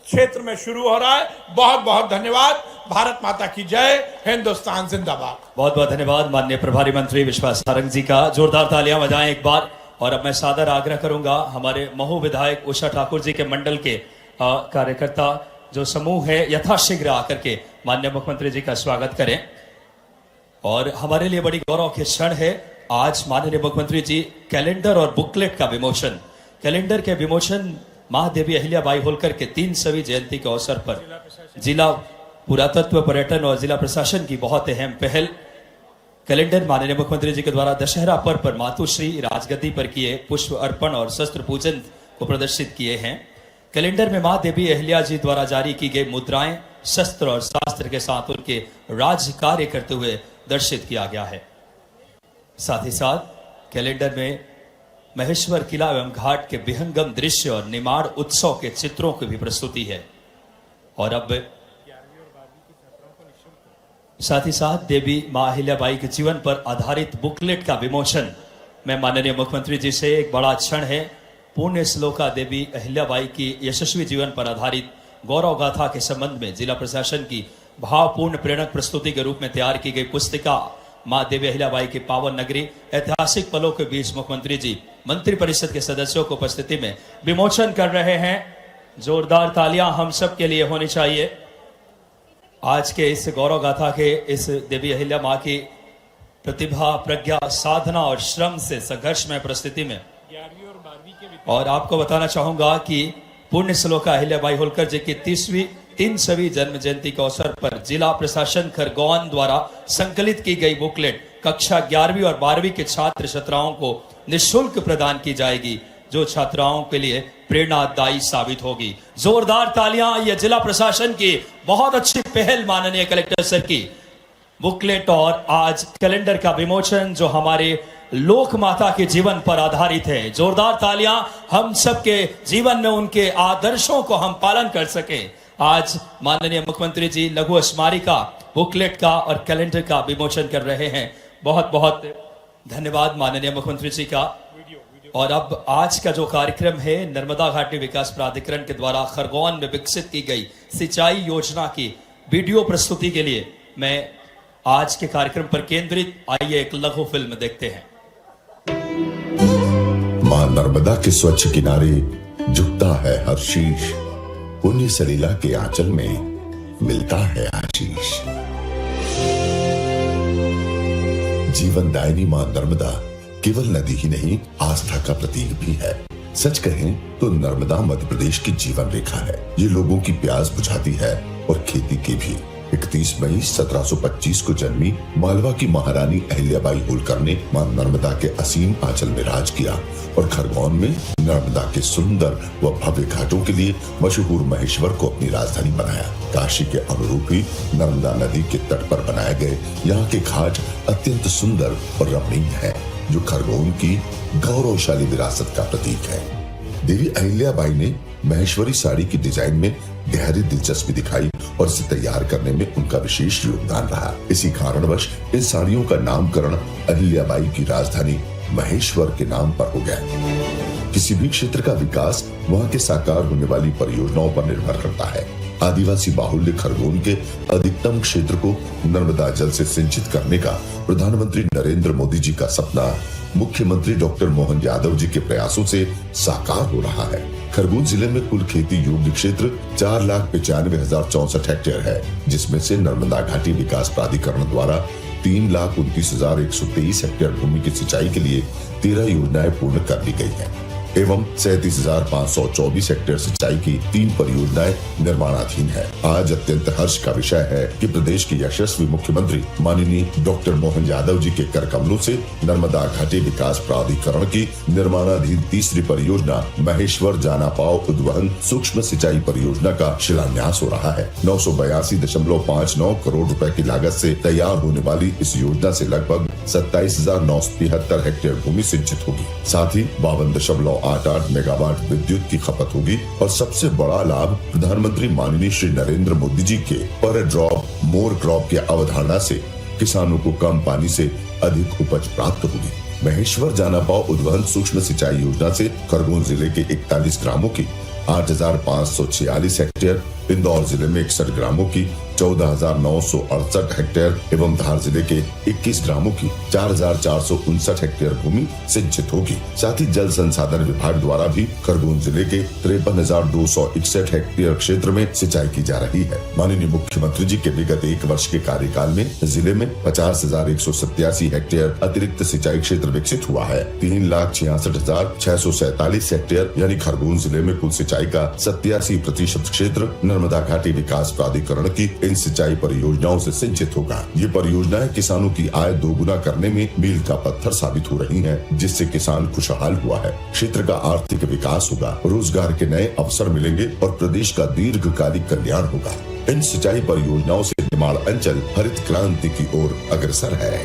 क्षेत्र में शुरू हो रहा है। बहुत बहुत धन्यवाद। भारत माता की जय। हिंदुस्तान जिंदाबाद।
बहुत बहुत धन्यवाद माननीय प्रभारी मंत्री विश्वास सारंग जी का। जोरदार तालियां बजाएं एक बार। और अब मैं सादर आग्रह करूंगा हमारे महू विधायक उषा ठाकुर जी के मंडल के कार्यकर्ता जो समूह है यथाशीघ्र आकर के माननीय मुख्यमंत्री जी का स्वागत करें। और हमारे लिए बड़ी गौरव के क्षण है आज माननीय मुख्यमंत्री जी कैलेंडर और बुकलेट का विमोचन, कैलेंडर के विमोचन महादेवी अहिल्याबाई होलकर के 300वीं जयंती के अवसर पर जिला पुरातत्व, पर्यटन और जिला प्रशासन की बहुत अहम पहल। कैलेंडर माननीय मुख्यमंत्री जी के द्वारा दशहरा पर्व पर मातुश्री राजगद्दी पर किए पुष्प अर्पण और शस्त्र पूजन को प्रदर्शित किए हैं। कैलेंडर में मां देवी अहिल्या जी द्वारा जारी की गई मुद्राएं शस्त्र और शास्त्र के साथ उनके राज कार्य करते हुए दर्शित किया गया है। साथ ही साथ कैलेंडर में महेश्वर किला एवं घाट के विहंगम दृश्य और निमाड़ उत्सव के चित्रों की भी प्रस्तुति है। और अब साथ ही साथ देवी मां अहिल्याबाई के जीवन पर आधारित बुकलेट का विमोचन। मैं माननीय मुख्यमंत्री जी से एक बड़ा क्षण है पुण्य श्लोका देवी अहिल्याबाई की यशस्वी जीवन पर आधारित गौरव गाथा के संबंध में जिला प्रशासन की भावपूर्ण प्रेरक प्रस्तुति के रूप में तैयार की गई पुस्तिका मां देवी अहिल्याबाई की पावन नगरी ऐतिहासिक पलों के बीच मुख्यमंत्री जी मंत्री परिषद के सदस्यों को उपस्थिति में विमोचन कर रहे हैं। जोरदार तालियां हम सब के लिए होनी चाहिए। आज के इस गौरव गाथा के इस देवी अहिल्या मां की प्रतिभा, प्रज्ञा, साधना और श्रम से संघर्ष में परिस्थिति में। और आपको बताना चाहूंगा कि पुण्य श्लोका अहिल्याबाई होलकर जी की 300वीं जन्म जयंती के अवसर पर जिला प्रशासन खरगोन द्वारा संकलित की गई बुकलेट कक्षा 11वीं और 12वीं के छात्र छात्राओं को निःशुल्क प्रदान की जाएगी जो छात्राओं के लिए प्रेरणादायी साबित होगी। जोरदार तालियां यह जिला प्रशासन की बहुत अच्छी पहल माननीय कलेक्टर सर की बुकलेट और आज कैलेंडर का विमोचन जो हमारे लोक माता के जीवन पर आधारित है। जोरदार तालियां हम सबके जीवन में उनके आदर्शों को हम पालन कर सके। आज माननीय मुख्यमंत्री जी लघु स्मारिका बुकलेट का और कैलेंडर का विमोचन कर रहे हैं। बहुत बहुत धन्यवाद माननीय मुख्यमंत्री जी का। और अब आज का जो कार्यक्रम है नर्मदा घाटी विकास प्राधिकरण के द्वारा खरगोन में विकसित की गई सिंचाई योजना की वीडियो प्रस्तुति के लिए मैं आज के कार्यक्रम पर केंद्रित आइए एक लघु फिल्म देखते हैं।
मां नर्मदा के स्वच्छ किनारे झुकता है हर शीश, पुण्य सलीला के आंचल में मिलता है आशीष। जीवन दायिनी मां नर्मदा केवल नदी ही नहीं, आस्था का प्रतीक भी है। सच कहें तो नर्मदा मध्य प्रदेश की जीवन रेखा है। ये लोगों की प्यास बुझाती है और खेती की भी। 31 मई 1725 को जन्मी मालवा की महारानी अहिल्याबाई होलकर ने मां नर्मदा के असीम आंचल में राज किया और खरगोन में नर्मदा के सुंदर व भव्य घाटों के लिए मशहूर महेश्वर को अपनी राजधानी बनाया। काशी के अनुरूप ही नर्मदा नदी के तट पर बनाए गए यहाँ के घाट अत्यंत सुंदर और रमणीय है, जो खरगोन की गौरवशाली विरासत का प्रतीक है। देवी अहिल्याबाई ने महेश्वरी साड़ी की डिजाइन में गहरी दिलचस्पी दिखाई और इसे तैयार करने में उनका विशेष योगदान रहा। इसी कारणवश इन साड़ियों का नामकरण अहिल्याबाई की राजधानी महेश्वर के नाम पर हो गया। किसी भी क्षेत्र का विकास वहाँ के साकार होने वाली परियोजनाओं पर निर्भर करता है। आदिवासी बाहुल्य खरगोन के अधिकतम क्षेत्र को नर्मदा जल से सिंचित करने का प्रधानमंत्री नरेंद्र मोदी जी का सपना मुख्यमंत्री डॉक्टर मोहन यादव जी के प्रयासों से साकार हो रहा है। खरगोन जिले में कुल खेती योग्य क्षेत्र 4,95,064 हेक्टेयर है, जिसमें से नर्मदा घाटी विकास प्राधिकरण द्वारा 3,29,123 हेक्टेयर भूमि की सिंचाई के लिए 13 योजनाएं पूर्ण कर ली गई हैं एवं 37,524 हेक्टेयर सिंचाई की 3 परियोजनाएं निर्माणाधीन है। आज अत्यंत हर्ष का विषय है कि प्रदेश के यशस्वी मुख्यमंत्री माननीय डॉक्टर मोहन यादव जी के कर कमलों से नर्मदा घाटी विकास प्राधिकरण की निर्माणाधीन तीसरी परियोजना महेश्वर जानापाव उद्वहन सूक्ष्म सिंचाई परियोजना का शिलान्यास हो रहा है। 982.59 करोड़ रुपए की लागत से तैयार होने वाली इस योजना से लगभग 27,973 हेक्टेयर भूमि सिंचित होगी। साथ ही 52.88 मेगावाट विद्युत की खपत होगी और सबसे बड़ा लाभ प्रधानमंत्री माननीय श्री नरेंद्र मोदी जी के पर ड्रॉप मोर क्रॉप की अवधारणा से किसानों को कम पानी से अधिक उपज प्राप्त होगी। महेश्वर जानापाव उद्वहन सूक्ष्म सिंचाई योजना से खरगोन जिले के 41 ग्रामों की 8,546 हेक्टेयर, इंदौर जिले में 61 ग्रामों की 14,968 हेक्टेयर एवं धार जिले के 21 ग्रामों की 4,459 हेक्टेयर भूमि सिंचित होगी। साथ ही जल संसाधन विभाग द्वारा भी खरगोन जिले के 53,261 हेक्टेयर क्षेत्र में सिंचाई की जा रही है। माननीय मुख्यमंत्री जी के विगत 1 वर्ष के कार्यकाल में जिले में 50,187 हेक्टेयर अतिरिक्त सिंचाई क्षेत्र विकसित हुआ है। 3,66,647 हेक्टेयर यानी खरगोन जिले में कुल सिंचाई का 87% क्षेत्र नर्मदा घाटी विकास प्राधिकरण की इन सिंचाई परियोजनाओं से सिंचित होगा। ये परियोजनाएं किसानों की आय दोगुना करने में मील का पत्थर साबित हो रही हैं, जिससे किसान खुशहाल हुआ है। क्षेत्र का आर्थिक विकास होगा, रोजगार के नए अवसर मिलेंगे और प्रदेश का दीर्घकालिक कल्याण होगा। इन सिंचाई परियोजनाओं से निमाड़ अंचल हरित क्रांति की ओर अग्रसर है।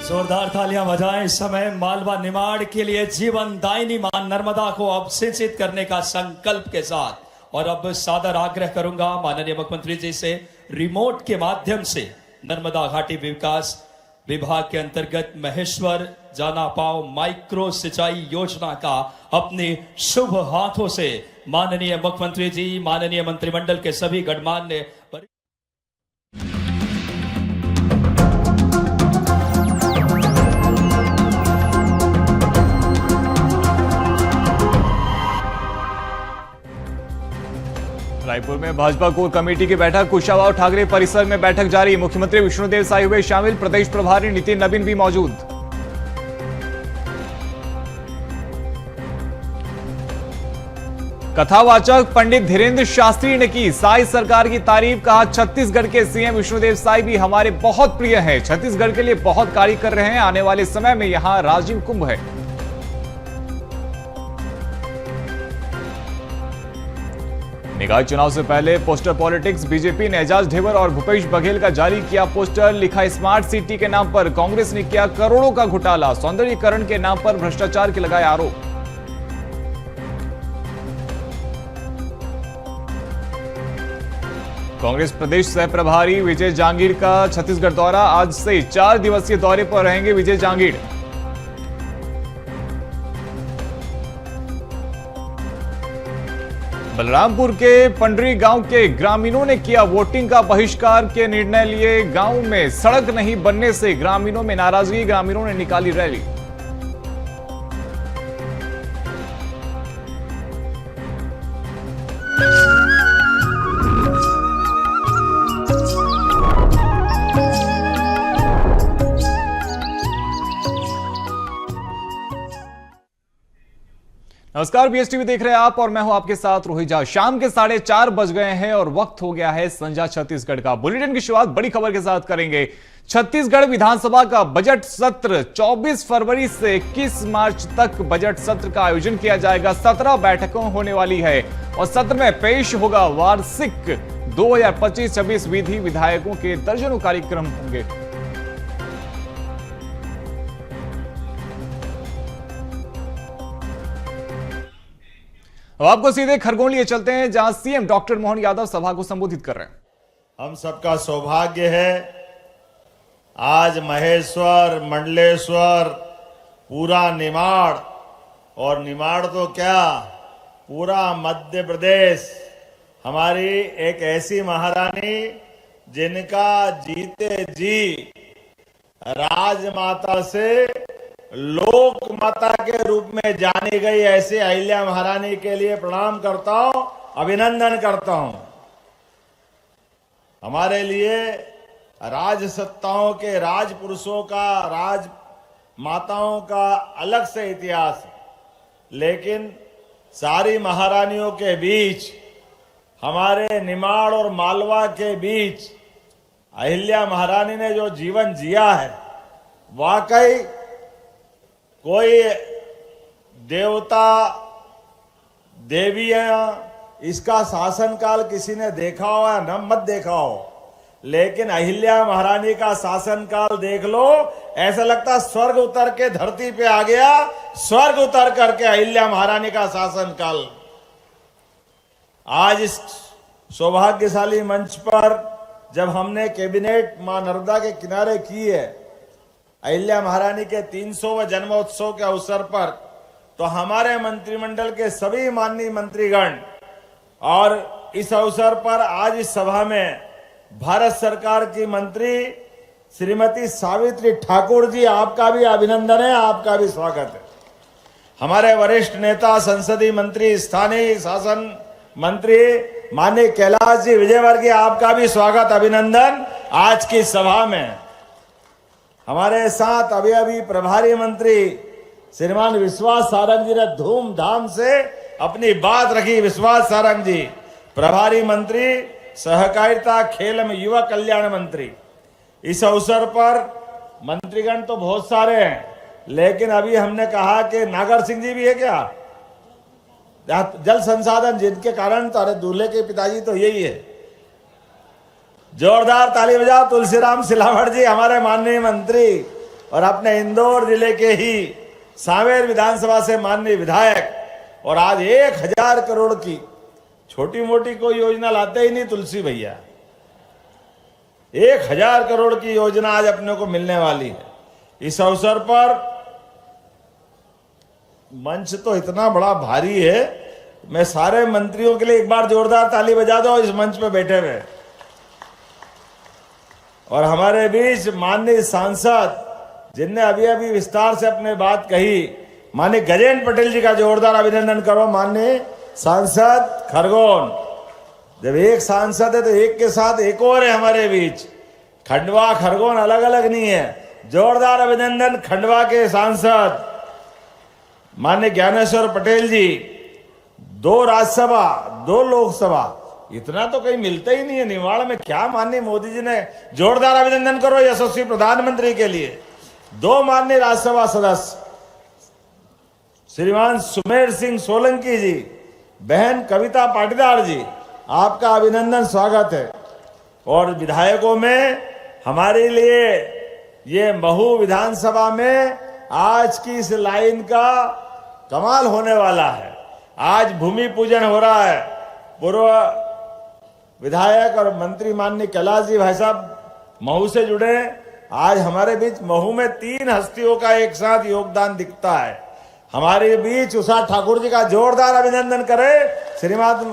जोरदार तालियां बजाएं। इस समय मालवा निमाड़ के लिए जीवन दायिनी मां नर्मदा को अब सिंचित करने का संकल्प के साथ, और अब सादर आग्रह करूंगा माननीय मुख्यमंत्री जी से रिमोट के माध्यम से नर्मदा घाटी विकास विभाग के अंतर्गत महेश्वर जानापाव माइक्रो सिंचाई योजना का अपने शुभ हाथों से माननीय मुख्यमंत्री जी, माननीय मंत्रिमंडल के सभी गणमान्य
रायपुर में भाजपा कोर कमेटी की बैठक, कुशाभाऊ ठाकरे परिसर में बैठक जारी। मुख्यमंत्री विष्णुदेव साई हुए शामिल, प्रदेश प्रभारी नितिन नवीन भी मौजूद। कथावाचक पंडित धीरेन्द्र शास्त्री ने की साई सरकार की तारीफ, कहा छत्तीसगढ़ के सीएम विष्णुदेव साई भी हमारे बहुत प्रिय हैं, छत्तीसगढ़ के लिए बहुत कार्य कर रहे हैं, आने वाले समय में यहां राजीव कुंभ है। निकाय चुनाव से पहले पोस्टर पॉलिटिक्स, बीजेपी ने एजाज ढेबर और भूपेश बघेल का जारी किया पोस्टर, लिखा स्मार्ट सिटी के नाम पर कांग्रेस ने किया करोड़ों का घोटाला, सौंदर्यीकरण के नाम पर भ्रष्टाचार के लगाए आरोप। कांग्रेस प्रदेश सह प्रभारी विजय जांगीर का छत्तीसगढ़ दौरा, आज से 4 दिवसीय दौरे पर रहेंगे विजय जांगीर। बलरामपुर के पंडरी गांव के ग्रामीणों ने किया वोटिंग का बहिष्कार के निर्णय लिए, गांव में सड़क नहीं बनने से ग्रामीणों में नाराजगी, ग्रामीणों ने निकाली रैली। नमस्कार, बीएसटीवी देख रहे हैं आप और मैं हूं आपके साथ रोहित झा। शाम के 4:30 बज गए हैं और वक्त हो गया है संजा छत्तीसगढ़ का। बुलेटिन की शुरुआत बड़ी खबर के साथ करेंगे। छत्तीसगढ़ विधानसभा का बजट सत्र 24 फरवरी से 21 मार्च तक बजट सत्र का आयोजन किया जाएगा। 17 बैठकों होने वाली है और सत्र में पेश होगा वार्षिक 2025-26 विधि विधायकों के दर्जनों कार्यक्रम होंगे। अब आपको सीधे खरगोन लिए चलते हैं, जहां सीएम डॉक्टर मोहन यादव सभा को संबोधित कर रहे हैं।
हम सबका सौभाग्य है आज महेश्वर, मंडलेश्वर, पूरा निमाड़, और निमाड़ तो क्या पूरा मध्य प्रदेश, हमारी एक ऐसी महारानी जिनका जीते जी राजमाता से लोक माता के रूप में जानी गई ऐसे अहिल्या महारानी के लिए प्रणाम करता हूं, अभिनंदन करता हूं। हमारे लिए राजसत्ताओं के, राजपुरुषों का, राजमाताओं का अलग से इतिहास है, लेकिन सारी महारानियों के बीच, हमारे निमाड़ और मालवा के बीच अहिल्या महारानी ने जो जीवन जिया है, वाकई कोई देवता देवियां इसका शासनकाल किसी ने देखा हो या न मत देखा हो, लेकिन अहिल्या महारानी का शासनकाल देख लो, ऐसा लगता स्वर्ग उतर के धरती पे आ गया। स्वर्ग उतर करके अहिल्या महारानी का शासनकाल। आज इस सौभाग्यशाली मंच पर जब हमने कैबिनेट मां नर्मदा के किनारे की है अहिल्या महारानी के 300वें जन्मोत्सव के अवसर पर, तो हमारे मंत्रिमंडल के सभी माननीय मंत्रीगण और इस अवसर पर आज इस सभा में भारत सरकार की मंत्री श्रीमती सावित्री ठाकुर जी, आपका भी अभिनंदन है, आपका भी स्वागत है। हमारे वरिष्ठ नेता, संसदीय मंत्री, स्थानीय शासन मंत्री माननीय कैलाश जी विजयवर्गीय, आपका भी स्वागत, अभिनंदन आज की सभा में। हमारे साथ अभी अभी प्रभारी मंत्री श्रीमान विश्वास सारंग जी ने धूमधाम से अपनी बात रखी। विश्वास सारंग जी प्रभारी मंत्री सहकारिता, खेल एवं युवा कल्याण मंत्री। इस अवसर पर मंत्रीगण तो बहुत सारे हैं, लेकिन अभी हमने कहा कि नागर सिंह जी भी है क्या, जल संसाधन, जिनके कारण तो अरे दूल्हे के पिताजी तो यही है। जोरदार ताली बजाओ तुलसीराम सिलावट जी, हमारे माननीय मंत्री और अपने इंदौर जिले के ही सांवेर विधानसभा से माननीय विधायक, और आज 1000 करोड़ की छोटी मोटी कोई योजना लाते ही नहीं तुलसी भैया। 1000 करोड़ की योजना आज अपने को मिलने वाली है। इस अवसर पर मंच तो इतना बड़ा भारी है, मैं सारे मंत्रियों के लिए एक बार जोरदार ताली बजा दो इस मंच पे बैठे हुए। और हमारे बीच माननीय सांसद जिनने अभी अभी विस्तार से अपने बात कही, माननीय गजेंद्र पटेल जी का जोरदार अभिनंदन करो। माननीय सांसद खरगोन, जब एक सांसद है तो एक के साथ एक और है हमारे बीच। खंडवा खरगोन अलग अलग नहीं है। जोरदार अभिनंदन खंडवा के सांसद माननीय ज्ञानेश्वर पटेल जी। 2 राज्यसभा, 2 लोकसभा, इतना तो कहीं मिलता ही नहीं है। निवाड़ में क्या माननीय मोदी जी ने, जोरदार अभिनंदन करो यशस्वी प्रधानमंत्री के लिए। 2 माननीय राज्यसभा सदस्य श्रीमान सुमेर सिंह सोलंकी जी, बहन कविता पाटीदार जी, आपका अभिनंदन, स्वागत है। और विधायकों में हमारे लिए ये महू विधानसभा में आज की इस लाइन का कमाल होने वाला है। आज भूमि पूजन हो रहा है। पूर्व विधायक और मंत्री माननीय कैलाश जी भाई साहब महू से जुड़े। आज हमारे बीच महू में 3 हस्तियों का एक साथ योगदान दिखता है। हमारे बीच उषा ठाकुर जी का जोरदार अभिनंदन करें, श्रीमती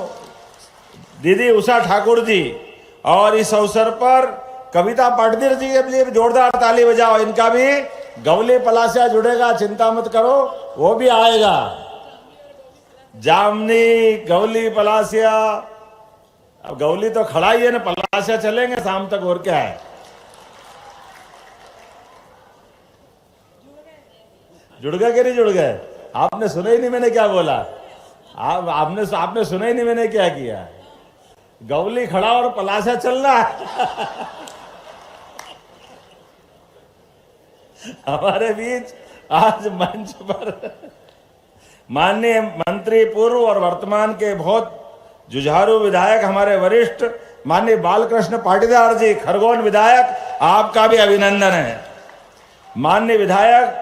दीदी उषा ठाकुर जी। और इस अवसर पर कविता पाटीदार जी के लिए जोरदार ताली बजाओ। इनका भी गवली पलासिया जुड़ेगा, चिंता मत करो, वो भी आएगा। जामनी, गौली, पलासिया। अब गौली तो खड़ा ही है ना, पलासिया चलेंगे शाम तक, और क्या है। जुड़ गए कि नहीं जुड़ गए? आपने सुना ही नहीं मैंने क्या बोला। आपने सुना ही नहीं मैंने क्या किया। गौली खड़ा और पलासिया चल रहा है। हमारे बीच आज मंच पर माननीय मंत्री, पूर्व और वर्तमान के बहुत जुझारू विधायक, हमारे वरिष्ठ माननीय बालकृष्ण पाटीदार जी, खरगोन विधायक, आपका भी अभिनंदन है। माननीय विधायक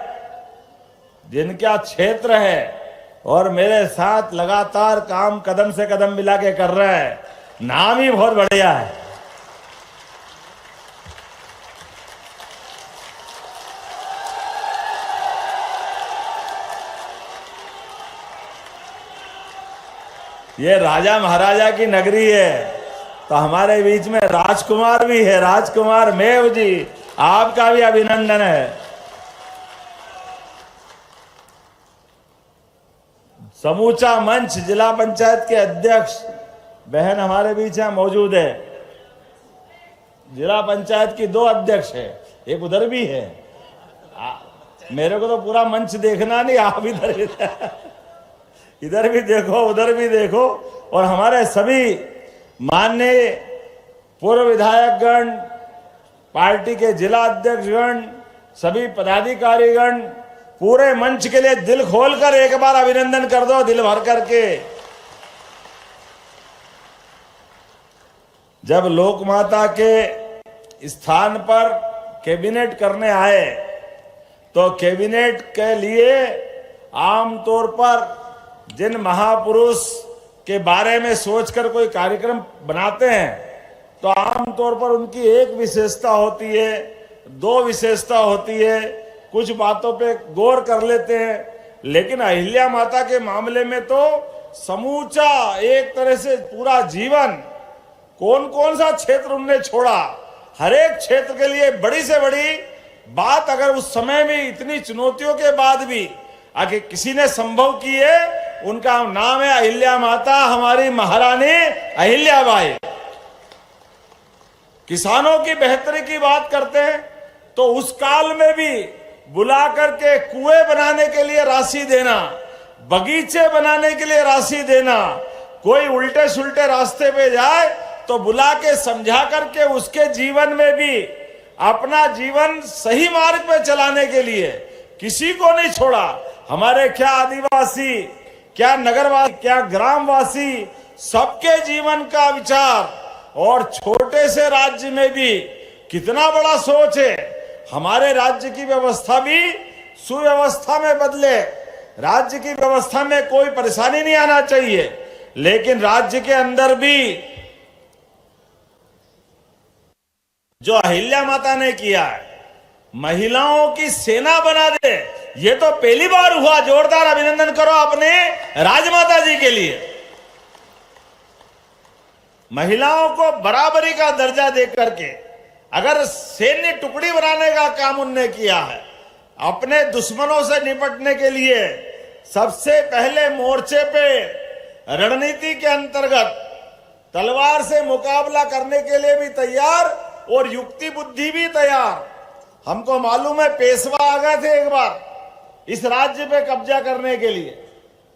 जिनका क्षेत्र है और मेरे साथ लगातार काम कदम से कदम मिला के कर रहे हैं, नाम ही बहुत बढ़िया है। ये राजा महाराजा की नगरी है, तो हमारे बीच में राजकुमार भी है, राजकुमार मेव जी, आपका भी अभिनंदन है। समूचा मंच, जिला पंचायत के अध्यक्ष बहन हमारे बीच में मौजूद है। जिला पंचायत की 2 अध्यक्ष है, एक उधर भी है। मेरे को तो पूरा मंच देखना नहीं, आप इधर भी देखो, उधर भी देखो। और हमारे सभी माननीय पूर्व विधायकगण, पार्टी के जिला अध्यक्षगण, सभी पदाधिकारीगण, पूरे मंच के लिए दिल खोलकर एक बार अभिनंदन कर दो, दिल भर करके। जब लोकमाता के स्थान पर कैबिनेट करने आए, तो कैबिनेट के लिए आमतौर पर जिन महापुरुष के बारे में सोचकर कोई कार्यक्रम बनाते हैं, तो आमतौर पर उनकी एक विशेषता होती है, 2 विशेषता होती है, कुछ बातों पे गौर कर लेते हैं। लेकिन अहिल्या माता के मामले में तो समूचा एक तरह से पूरा जीवन, कौन कौन सा क्षेत्र उन्होंने छोड़ा, हर एक क्षेत्र के लिए बड़ी से बड़ी बात, अगर उस समय में इतनी चुनौतियों के बाद भी आगे किसी ने संभव की है, उनका नाम है अहिल्या माता, हमारी महारानी अहिल्याबाई। किसानों की बेहतरी की बात करते हैं, तो उस काल में भी बुला करके कुएं बनाने के लिए राशि देना, बगीचे बनाने के लिए राशि देना, कोई उल्टे सुल्टे रास्ते पे जाए तो बुला के समझा करके उसके जीवन में भी अपना जीवन सही मार्ग पे चलाने के लिए किसी को नहीं छोड़ा। हमारे क्या आदिवासी, क्या नगरवासी, क्या ग्रामवासी, सबके जीवन का विचार। और छोटे से राज्य में भी कितना बड़ा सोच है। हमारे राज्य की व्यवस्था भी सुव्यवस्था में बदले, राज्य की व्यवस्था में कोई परेशानी नहीं आना चाहिए, लेकिन राज्य के अंदर भी जो अहिल्या माता ने किया है, महिलाओं की सेना बना दे, ये तो पहली बार हुआ। जोरदार अभिनंदन करो अपने राजमाता जी के लिए। महिलाओं को बराबरी का दर्जा देकर के अगर सैन्य टुकड़ी बनाने का काम उनने किया है, अपने दुश्मनों से निपटने के लिए सबसे पहले मोर्चे पे रणनीति के अंतर्गत तलवार से मुकाबला करने के लिए भी तैयार और युक्ति बुद्धि भी तैयार। हमको मालूम है पेशवा आ गए थे एक बार इस राज्य पे कब्जा करने के लिए,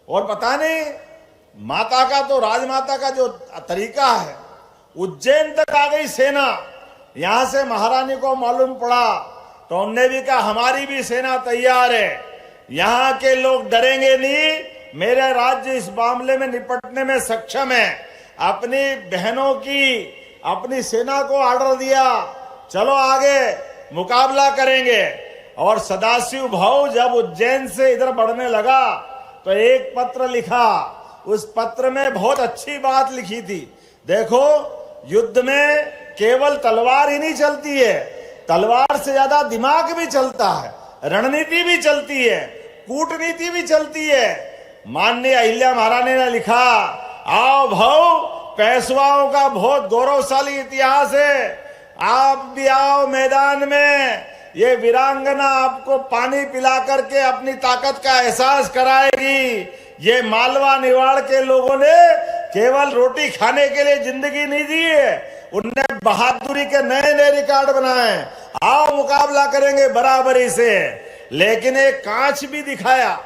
और पता नहीं माता का तो राजमाता का जो तरीका है, उज्जैन तक आ गई सेना। यहां से महारानी को मालूम पड़ा तो उन्होंने भी कहा हमारी भी सेना तैयार है, यहां के लोग डरेंगे नहीं, मेरा राज्य इस मामले में निपटने में सक्षम है। अपनी बहनों की, अपनी सेना को ऑर्डर दिया, चलो आगे मुकाबला करेंगे। और सदाशिव भाऊ जब उज्जैन से इधर बढ़ने लगा तो एक पत्र लिखा, उस पत्र में बहुत अच्छी बात लिखी थी। देखो, युद्ध में केवल तलवार ही नहीं चलती है, तलवार से ज्यादा दिमाग भी चलता है, रणनीति भी चलती है, कूटनीति भी चलती है। माननीय अहिल्या महारानी ने लिखा, आओ भाऊ, पेशवाओं का बहुत गौरवशाली इतिहास है, आप भी आओ मैदान में, ये वीरांगना आपको पानी पिला करके अपनी ताकत का एहसास कराएगी। ये मालवा निवाड़ के लोगों ने केवल रोटी खाने के लिए जिंदगी नहीं दी है, उनने बहादुरी के नए नए रिकॉर्ड बनाए। आओ मुकाबला करेंगे बराबरी से। लेकिन एक कांच भी दिखाया,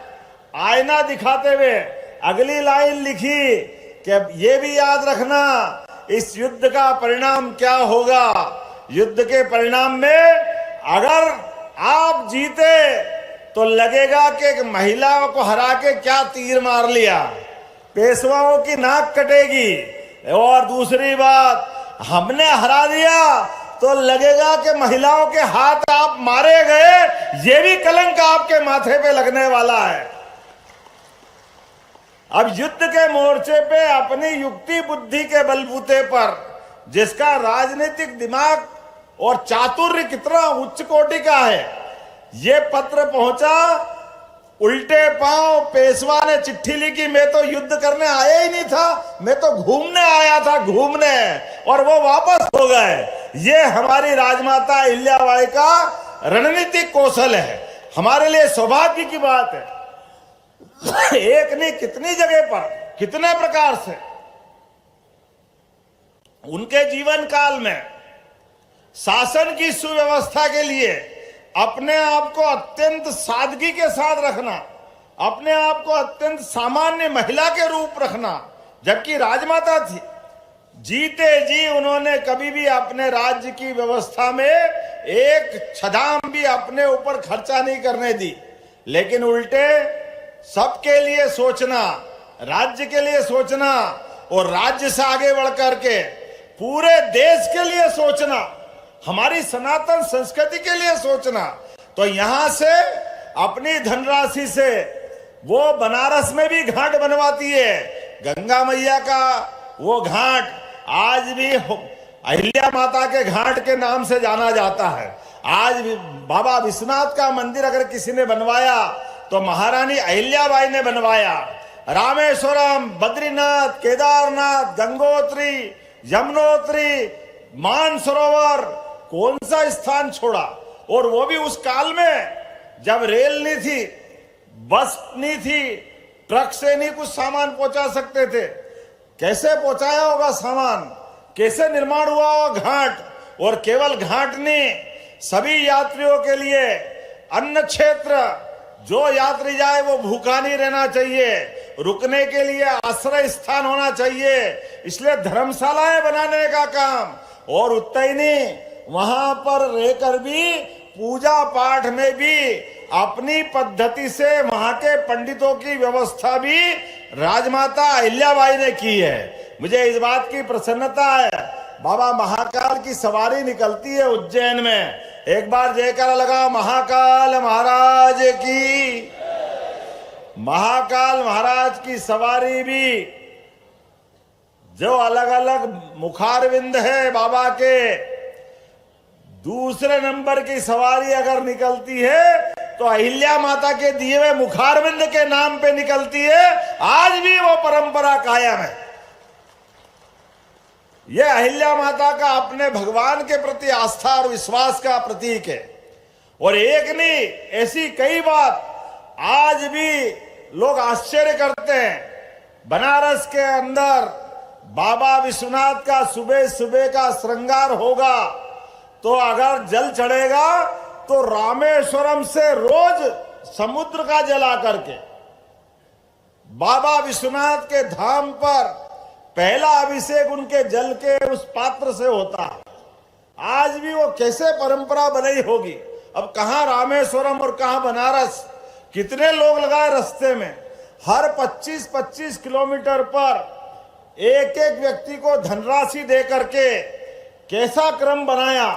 आईना दिखाते हुए अगली लाइन लिखी कि ये भी याद रखना इस युद्ध का परिणाम क्या होगा। युद्ध के परिणाम में अगर आप जीते तो लगेगा कि एक महिला को हरा के क्या तीर मार लिया, पेशवाओं की नाक कटेगी। और दूसरी बात, हमने हरा दिया तो लगेगा कि महिलाओं के हाथ आप मारे गए, ये भी कलंक आपके माथे पे लगने वाला है। अब युद्ध के मोर्चे पे अपनी युक्ति बुद्धि के बलबूते पर, जिसका राजनीतिक दिमाग और चातुर्य कितना उच्च कोटि का है, ये पत्र पहुंचा, उल्टे पांव पेशवा ने चिट्ठी लिखी, मैं तो युद्ध करने आया ही नहीं था, मैं तो घूमने आया था, घूमने, और वो वापस हो गए। ये हमारी राजमाता अहिल्याबाई का रणनीतिक कौशल है। हमारे लिए सौभाग्य की बात है, एक नहीं कितनी जगह पर, कितने प्रकार से उनके जीवन काल में शासन की सुव्यवस्था के लिए अपने आप को अत्यंत सादगी के साथ रखना, अपने आप को अत्यंत सामान्य महिला के रूप रखना, जबकि राजमाता थी। जीते जी उन्होंने कभी भी अपने राज्य की व्यवस्था में एक छदाम भी अपने ऊपर खर्चा नहीं करने दी, लेकिन उल्टे सबके लिए सोचना, राज्य के लिए सोचना, और राज्य से आगे बढ़ करके पूरे देश के लिए सोचना, हमारी सनातन संस्कृति के लिए सोचना। तो यहां से अपनी धनराशि से वो बनारस में भी घाट बनवाती है। गंगा मैया का वो घाट आज भी अहिल्या माता के घाट के नाम से जाना जाता है। आज भी बाबा विश्वनाथ का मंदिर अगर किसी ने बनवाया तो महारानी अहिल्याबाई ने बनवाया। रामेश्वरम, बद्रीनाथ, केदारनाथ, गंगोत्री, यमुनोत्री, मानसरोवर, कौन सा स्थान छोड़ा, और वो भी उस काल में जब रेल नहीं थी, बस नहीं थी, ट्रक से नहीं कुछ सामान पहुंचा सकते थे। कैसे पहुंचाया होगा सामान, कैसे निर्माण हुआ होगा घाट। और केवल घाट नहीं, सभी यात्रियों के लिए अन्न क्षेत्र, जो यात्री जाए वो भूखा नहीं रहना चाहिए, रुकने के लिए आश्रय स्थान होना चाहिए, इसलिए धर्मशालाएं बनाने का काम। और उतना ही नहीं, वहां पर रहकर भी पूजा पाठ में भी अपनी पद्धति से वहां के पंडितों की व्यवस्था भी राजमाता अहिल्याबाई ने की है। मुझे इस बात की प्रसन्नता है। बाबा महाकाल की सवारी निकलती है उज्जैन में, एक बार जयकारा लगा महाकाल महाराज की। महाकाल महाराज की सवारी भी, जो अलग अलग मुखारविंद है बाबा के, दूसरे नंबर की सवारी अगर निकलती है तो अहिल्या माता के दिए हुए मुखारविंद के नाम पे निकलती है। आज भी वो परंपरा कायम है। यह अहिल्या माता का अपने भगवान के प्रति आस्था और विश्वास का प्रतीक है। और एक नहीं, ऐसी कई बात आज भी लोग आश्चर्य करते हैं। बनारस के अंदर बाबा विश्वनाथ का सुबह सुबह का श्रृंगार होगा तो अगर जल चढ़ेगा तो रामेश्वरम से रोज समुद्र का जल आकर के बाबा विश्वनाथ के धाम पर पहला अभिषेक उनके जल के उस पात्र से होता है। आज भी वो कैसे परंपरा बनाई होगी। अब कहां रामेश्वरम और कहां बनारस, कितने लोग लगाए रास्ते में। हर 25-25 किलोमीटर पर एक एक व्यक्ति को धनराशि दे करके कैसा क्रम बनाया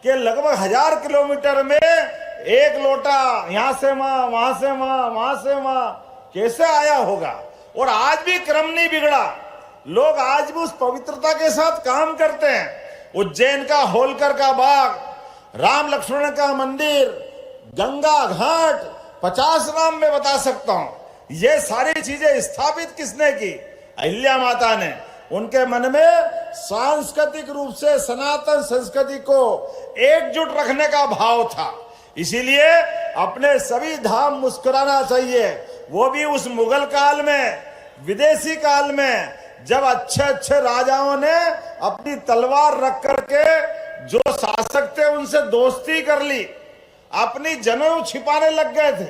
कि लगभग 1000 किलोमीटर में एक लोटा यहां से वहां से वहां से वहां कैसे आया होगा। और आज भी क्रम नहीं बिगड़ा, लोग आज भी उस पवित्रता के साथ काम करते हैं। उज्जैन का होलकर का बाग, राम लक्ष्मण का मंदिर, गंगा घाट, 50 नाम में बता सकता हूं। ये सारी चीजें स्थापित किसने की? अहिल्या माता ने। उनके मन में सांस्कृतिक रूप से सनातन संस्कृति को एकजुट रखने का भाव था। इसीलिए अपने सभी धाम मुस्कुराना चाहिए, वो भी उस मुगल काल में, विदेशी काल में, जब अच्छे अच्छे राजाओं ने अपनी तलवार रख करके जो शासक थे उनसे दोस्ती कर ली, अपनी जनेऊ छिपाने लग गए थे,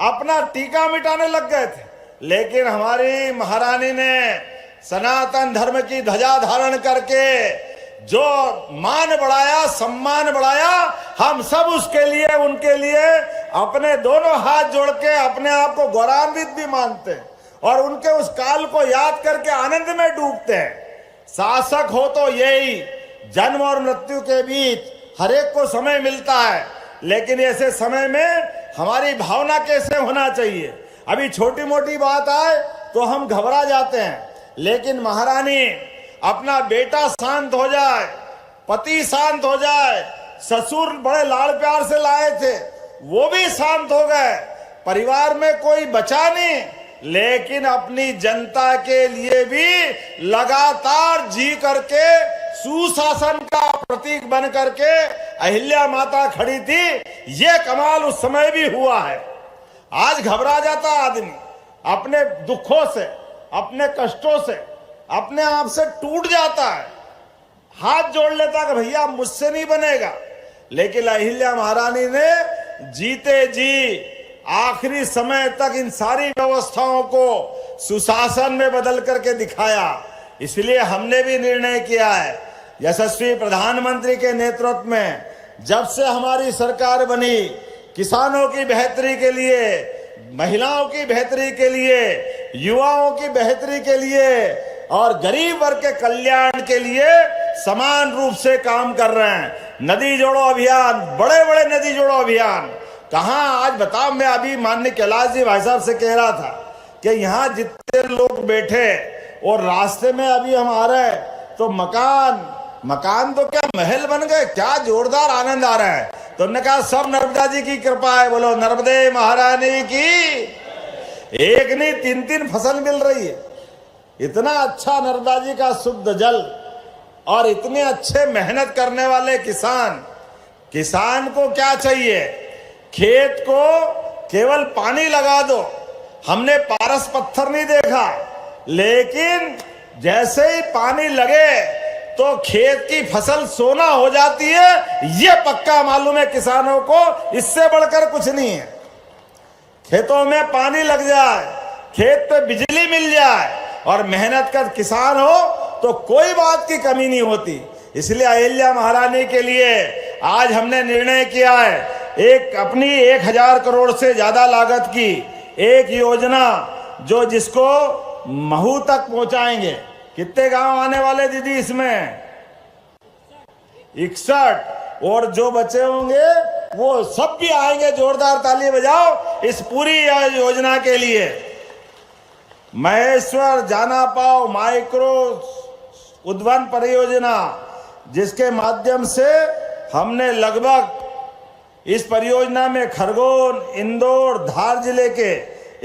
अपना टीका मिटाने लग गए थे। लेकिन हमारी महारानी ने सनातन धर्म की ध्वजा धारण करके जो मान बढ़ाया, सम्मान बढ़ाया, हम सब उसके लिए, उनके लिए अपने दोनों हाथ जोड़ के अपने आप को गौरवान्वित भी मानते हैं और उनके उस काल को याद करके आनंद में डूबते हैं। शासक हो तो यही, जन्म और मृत्यु के बीच हरेक को समय मिलता है, लेकिन ऐसे समय में हमारी भावना कैसे होना चाहिए। अभी छोटी मोटी बात आए तो हम घबरा जाते हैं, लेकिन महारानी अपना बेटा शांत हो जाए, पति शांत हो जाए, ससुर बड़े लाड़ प्यार से लाए थे वो भी शांत हो गए, परिवार में कोई बचा नहीं, लेकिन अपनी जनता के लिए भी लगातार जी करके सुशासन का प्रतीक बन करके अहिल्या माता खड़ी थी। ये कमाल उस समय भी हुआ है। आज घबरा जाता आदमी, अपने दुखों से, अपने कष्टों से, अपने आप से टूट जाता है, हाथ जोड़ लेता कि भैया मुझसे नहीं बनेगा। लेकिन अहिल्या महारानी ने जीते जी आखिरी समय तक इन सारी व्यवस्थाओं को सुशासन में बदल करके दिखाया। इसलिए हमने भी निर्णय किया है, यशस्वी प्रधानमंत्री के नेतृत्व में जब से हमारी सरकार बनी, किसानों की बेहतरी के लिए, महिलाओं की बेहतरी के लिए, युवाओं की बेहतरी के लिए और गरीब वर्ग के कल्याण के लिए समान रूप से काम कर रहे हैं। नदी जोड़ो अभियान, बड़े बड़े नदी जोड़ो अभियान, कहाँ आज बताओ। मैं अभी माननीय कैलाश जी भाई साहब से कह रहा था कि यहाँ जितने लोग बैठे और रास्ते में अभी हम आ रहे हैं तो मकान तो क्या महल बन गए, क्या जोरदार आनंद आ रहा है। तो हमने कहा सब नर्मदा जी की कृपा है, बोलो नर्मदे महारानी की। एक नहीं 3-3 फसल मिल रही है। इतना अच्छा नर्मदा जी का शुद्ध जल और इतने अच्छे मेहनत करने वाले किसान को क्या चाहिए, खेत को केवल पानी लगा दो। हमने पारस पत्थर नहीं देखा, लेकिन जैसे ही पानी लगे तो खेत की फसल सोना हो जाती है। ये पक्का मालूम है किसानों को, इससे बढ़कर कुछ नहीं है। खेतों में पानी लग जाए, खेत पे बिजली मिल जाए और मेहनत कर किसान हो तो कोई बात की कमी नहीं होती। इसलिए अहिल्या महारानी के लिए आज हमने निर्णय किया है, एक अपनी 1000 करोड़ से ज्यादा लागत की एक योजना जिसको महू तक पहुंचाएंगे। कितने गांव आने वाले दीदी इसमें? 61, और जो बचे होंगे वो सब भी आएंगे। जोरदार ताली बजाओ इस पूरी योजना के लिए। महेश्वर जानापाव माइक्रो उद्वन परियोजना, जिसके माध्यम से हमने लगभग इस परियोजना में खरगोन, इंदौर, धार जिले के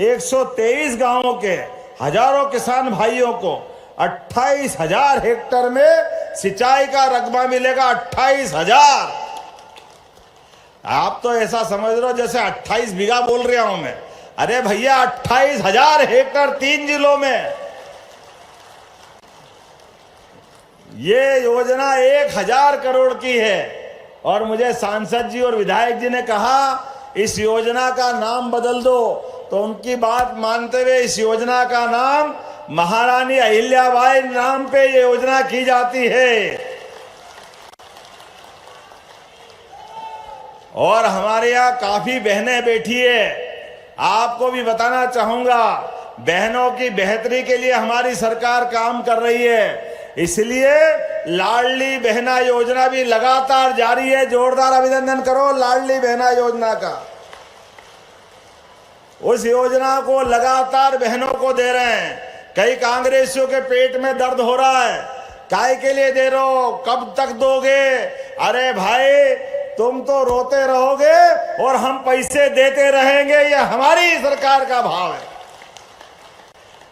123 गांवों के हजारों किसान भाइयों को 28,000 हेक्टेयर में सिंचाई का रकबा मिलेगा। 28,000। आप तो ऐसा समझ रहे हो जैसे 28 बीघा बोल रहा हूं मैं। अरे भैया 28,000 हेक्टेयर 3 जिलों में। ये योजना 1000 करोड़ की है और मुझे सांसद जी और विधायक जी ने कहा इस योजना का नाम बदल दो, तो उनकी बात मानते हुए इस योजना का नाम महारानी अहिल्याबाई नाम पे ये योजना की जाती है। और हमारे यहाँ काफी बहनें बैठी है। आपको भी बताना चाहूंगा, बहनों की बेहतरी के लिए हमारी सरकार काम कर रही है। इसलिए लाडली बहना योजना भी लगातार जारी है। जोरदार अभिनंदन करो लाडली बहना योजना का। उस योजना को लगातार बहनों को दे रहे हैं। कई कांग्रेसियों के पेट में दर्द हो रहा है, काय के लिए दे रहे हो, कब तक दोगे? अरे भाई तुम तो रोते रहोगे और हम पैसे देते रहेंगे, ये हमारी सरकार का भाव है।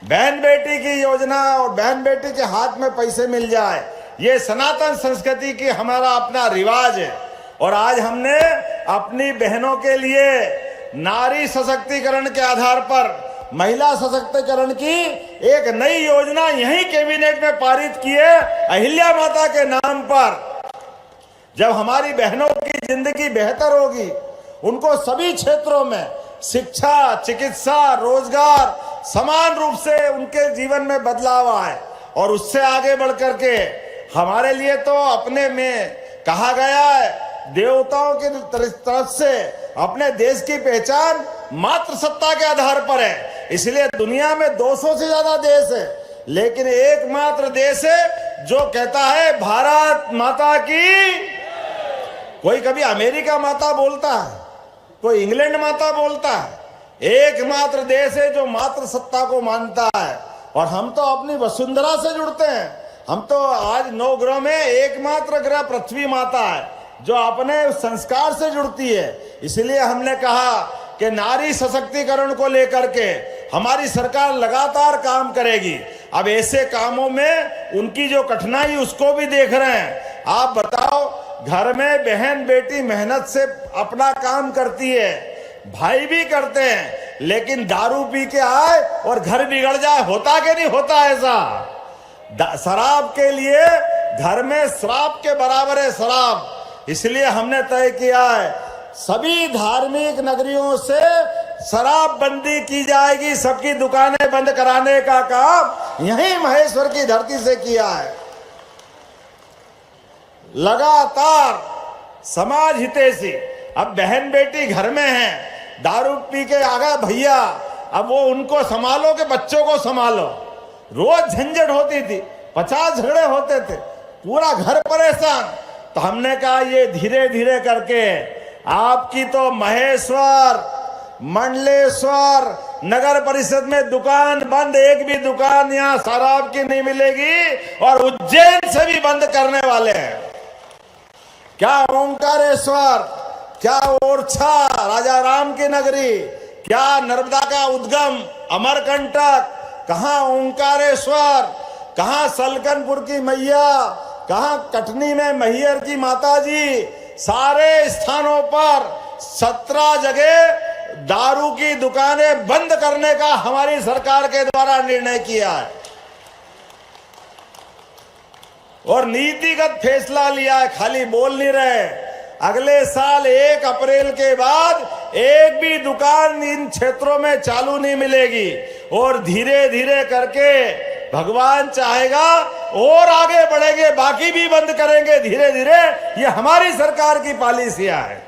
बहन बेटी की योजना और बहन बेटी के हाथ में पैसे मिल जाए, ये सनातन संस्कृति की हमारा अपना रिवाज है। और आज हमने अपनी बहनों के लिए नारी सशक्तिकरण के आधार पर महिला सशक्तिकरण की एक नई योजना यही कैबिनेट में पारित की है अहिल्या माता के नाम पर। जब हमारी बहनों की जिंदगी बेहतर होगी, उनको सभी क्षेत्रों में शिक्षा, चिकित्सा, रोजगार समान रूप से उनके जीवन में बदलाव आए और उससे आगे बढ़ करके हमारे लिए तो अपने में कहा गया है देवताओं की तरफ से अपने देश की पहचान मातृसत्ता के आधार पर है। इसलिए दुनिया में 200 से ज्यादा देश है, लेकिन एकमात्र देश है जो कहता है भारत माता की। कोई कभी अमेरिका माता बोलता है, कोई इंग्लैंड माता बोलता है। एकमात्र देश है जो मातृसत्ता को मानता है। और हम तो अपनी वसुंधरा से जुड़ते हैं। हम तो आज 9 ग्रह में एकमात्र ग्रह पृथ्वी माता है जो अपने संस्कार से जुड़ती है। इसलिए हमने कहा कि नारी सशक्तिकरण को लेकर के हमारी सरकार लगातार काम करेगी। अब ऐसे कामों में उनकी जो कठिनाई उसको भी देख रहे हैं। आप बताओ, घर में बहन बेटी मेहनत से अपना काम करती है, भाई भी करते हैं, लेकिन दारू पी के आए और घर बिगड़ जाए, होता कि नहीं होता ऐसा? शराब के लिए घर में श्राप के बराबर है शराब। इसलिए हमने तय किया है सभी धार्मिक नगरियों से शराब बंदी की जाएगी। सबकी दुकानें बंद कराने का काम यहीं महेश्वर की धरती से किया है। लगातार समाज हितैषी, अब बहन बेटी घर में है, दारू पी के आ गया भैया, अब वो उनको संभालो कि बच्चों को संभालो। रोज झंझट होती थी, 50 झगड़े होते थे, पूरा घर परेशान। तो हमने कहा ये धीरे धीरे करके आपकी तो महेश्वर, मंडलेश्वर नगर परिषद में दुकान बंद, एक भी दुकान यहाँ शराब की नहीं मिलेगी। और उज्जैन से भी बंद करने वाले हैं। क्या ओंकारेश्वर, क्या ओरछा राजा राम की नगरी, क्या नर्मदा का उद्गम अमरकंटक, कहाँ ओंकारेश्वर, कहाँ सलकनपुर की मैया, कहाँ कटनी में मैहर की माता जी, सारे स्थानों पर 17 जगह दारू की दुकानें बंद करने का हमारी सरकार के द्वारा निर्णय किया है और नीतिगत फैसला लिया है। खाली बोल नहीं रहे। अगले साल 1 अप्रैल के बाद एक भी दुकान इन क्षेत्रों में चालू नहीं मिलेगी और धीरे धीरे करके भगवान चाहेगा और आगे बढ़ेंगे, बाकी भी बंद करेंगे धीरे धीरे। ये हमारी सरकार की पॉलिसियां है।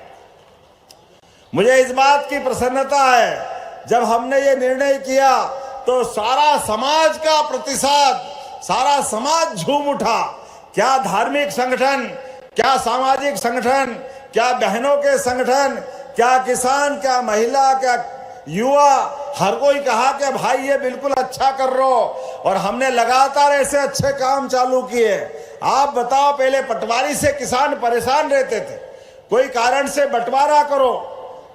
मुझे इस बात की प्रसन्नता है, जब हमने ये निर्णय किया तो सारा समाज का प्रतिसाद, सारा समाज झूम उठा। क्या धार्मिक संगठन, क्या सामाजिक संगठन, क्या बहनों के संगठन, क्या किसान, क्या महिला, क्या युवा, हर कोई कहा कि भाई ये बिल्कुल अच्छा कर रहे हो। और हमने लगातार ऐसे अच्छे काम चालू किए। आप बताओ, पहले पटवारी से किसान परेशान रहते थे, कोई कारण से बंटवारा करो,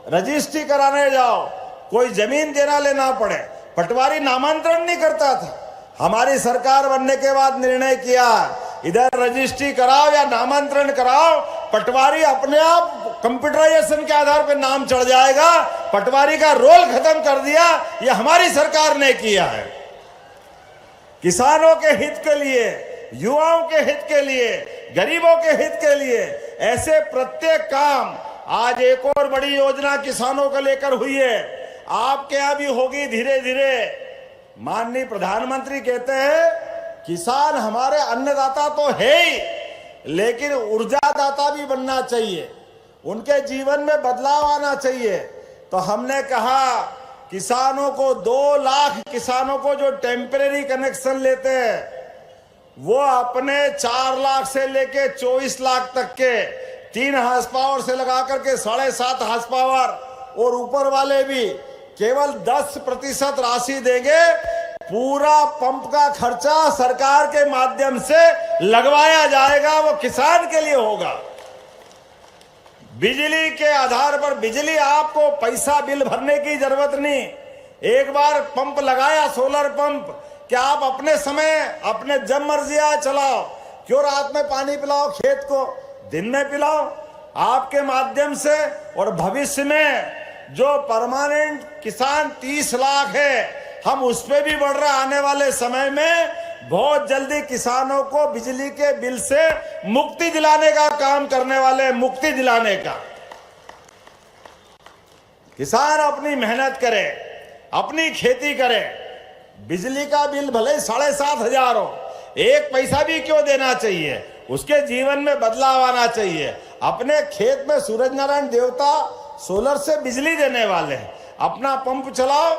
रजिस्ट्री कराने जाओ, कोई जमीन देना लेना पड़े, पटवारी नामांतरण नहीं करता था। हमारी सरकार बनने के बाद निर्णय किया, इधर रजिस्ट्री कराओ या नामांतरण कराओ, पटवारी अपने आप कंप्यूटराइजेशन के आधार पर नाम चढ़ जाएगा। पटवारी का रोल खत्म कर दिया, ये हमारी सरकार ने किया है। किसानों के हित के लिए, युवाओं के हित के लिए, गरीबों के हित के लिए ऐसे प्रत्येक काम। आज एक और बड़ी योजना किसानों को लेकर हुई है, आपके यहां भी होगी धीरे धीरे। माननीय प्रधानमंत्री कहते हैं किसान हमारे अन्नदाता तो है ही, लेकिन ऊर्जादाता भी बनना चाहिए, उनके जीवन में बदलाव आना चाहिए। तो हमने कहा किसानों को 2 लाख किसानों को जो टेम्परेरी कनेक्शन लेते हैं वो अपने 4 लाख से लेके 24 लाख तक के 3 हार्स पावर से लगा करके 7.5 हार्स पावर और ऊपर वाले भी केवल 10% राशि देंगे। पूरा पंप का खर्चा सरकार के माध्यम से लगवाया जाएगा, वो किसान के लिए होगा। बिजली के आधार पर बिजली, आपको पैसा बिल भरने की जरूरत नहीं। एक बार पंप लगाया, सोलर पंप, क्या आप अपने समय अपने जब मर्जी चलाओ, क्यों रात में पानी पिलाओ खेत को, दिन में पिलाओ। आपके माध्यम से, और भविष्य में जो परमानेंट किसान 30 लाख है, हम उस पे भी बढ़ रहे। आने वाले समय में बहुत जल्दी किसानों को बिजली के बिल से मुक्ति दिलाने का काम करने वाले, मुक्ति दिलाने का। किसान अपनी मेहनत करे, अपनी खेती करे, बिजली का बिल भले 7,500 हो, 1 पैसा भी क्यों देना चाहिए, उसके जीवन में बदलाव आना चाहिए। अपने खेत में सूरज नारायण देवता सोलर से बिजली देने वाले हैं, अपना पंप चलाओ,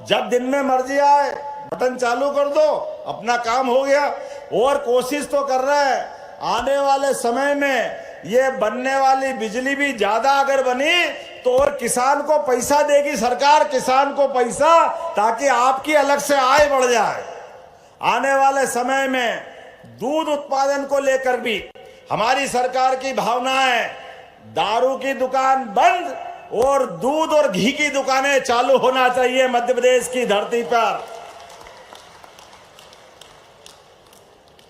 जब दिन में मर्जी आए बटन चालू कर दो, अपना काम हो गया। और कोशिश तो कर रहे हैं, आने वाले समय में ये बनने वाली बिजली भी ज्यादा अगर बनी तो और किसान को पैसा देगी सरकार, किसान को पैसा, ताकि आपकी अलग से आय बढ़ जाए। आने वाले समय में दूध उत्पादन को लेकर भी हमारी सरकार की भावना है, दारू की दुकान बंद और दूध और घी की दुकानें चालू होना चाहिए मध्य प्रदेश की धरती पर।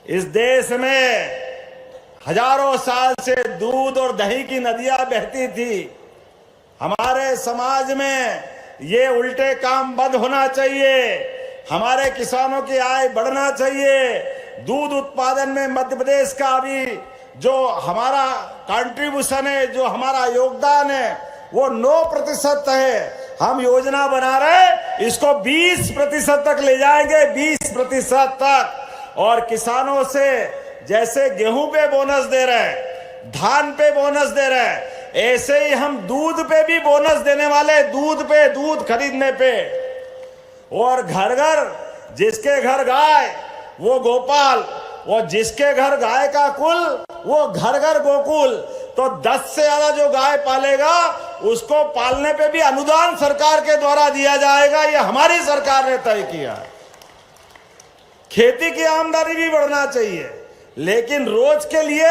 इस देश में हजारों साल से दूध और दही की नदियां बहती थी। हमारे समाज में ये उल्टे काम बंद होना चाहिए, हमारे किसानों की आय बढ़ना चाहिए। दूध उत्पादन में मध्य प्रदेश का अभी जो हमारा कंट्रीब्यूशन है, जो हमारा योगदान है, वो 9% है। हम योजना बना रहे, इसको 20% तक ले जाएंगे, 20% तक। और किसानों से जैसे गेहूं पे बोनस दे रहे हैं, धान पे बोनस दे रहे हैं, ऐसे ही हम दूध पे भी बोनस देने वाले, दूध पे, दूध खरीदने पे। और घर घर, जिसके घर गाय वो गोपाल, और जिसके घर गाय का कुल वो घर घर गोकुल। तो 10 से ज्यादा जो गाय पालेगा उसको पालने पे भी अनुदान सरकार के द्वारा दिया जाएगा, ये हमारी सरकार ने तय किया। खेती की आमदनी भी बढ़ना चाहिए, लेकिन रोज के लिए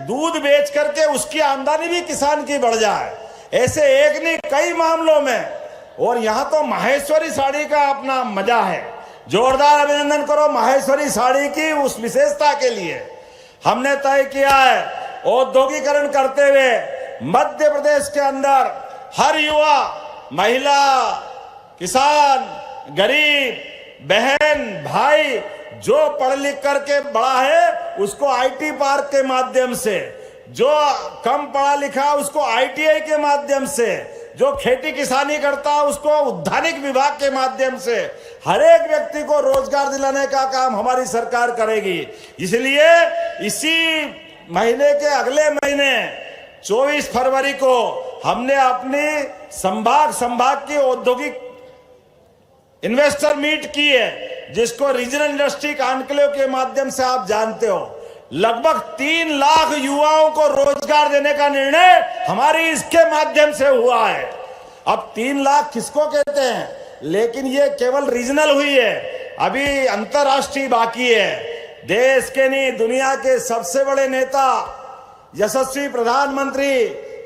दूध बेच करके उसकी आमदनी भी किसान की बढ़ जाए। ऐसे एक नहीं कई मामलों में। और यहां तो माहेश्वरी साड़ी का अपना मजा है, जोरदार अभिनंदन करो माहेश्वरी साड़ी की उस विशेषता के लिए। हमने तय किया है औद्योगिकरण करते हुए मध्य प्रदेश के अंदर हर युवा, महिला, किसान, गरीब, बहन, भाई जो पढ़ लिख करके बड़ा है उसको आईटी पार्क के माध्यम से, जो कम पढ़ा लिखा उसको आईटीआई के माध्यम से, जो खेती किसानी करता है उसको उद्यानिक विभाग के माध्यम से हर एक व्यक्ति को रोजगार दिलाने का काम हमारी सरकार करेगी। इसलिए इसी महीने के अगले महीने 24 फरवरी को हमने अपनी संभाग की औद्योगिक इन्वेस्टर मीट की है, जिसको रीजनल इंडस्ट्री कॉन्क्लेव के माध्यम से आप जानते हो। लगभग 3 लाख युवाओं को रोजगार देने का निर्णय हमारी इसके माध्यम से हुआ है। अब 3 लाख किसको कहते हैं, लेकिन ये केवल रीजनल हुई है, अभी अंतरराष्ट्रीय बाकी है। देश के नहीं दुनिया के सबसे बड़े नेता यशस्वी प्रधानमंत्री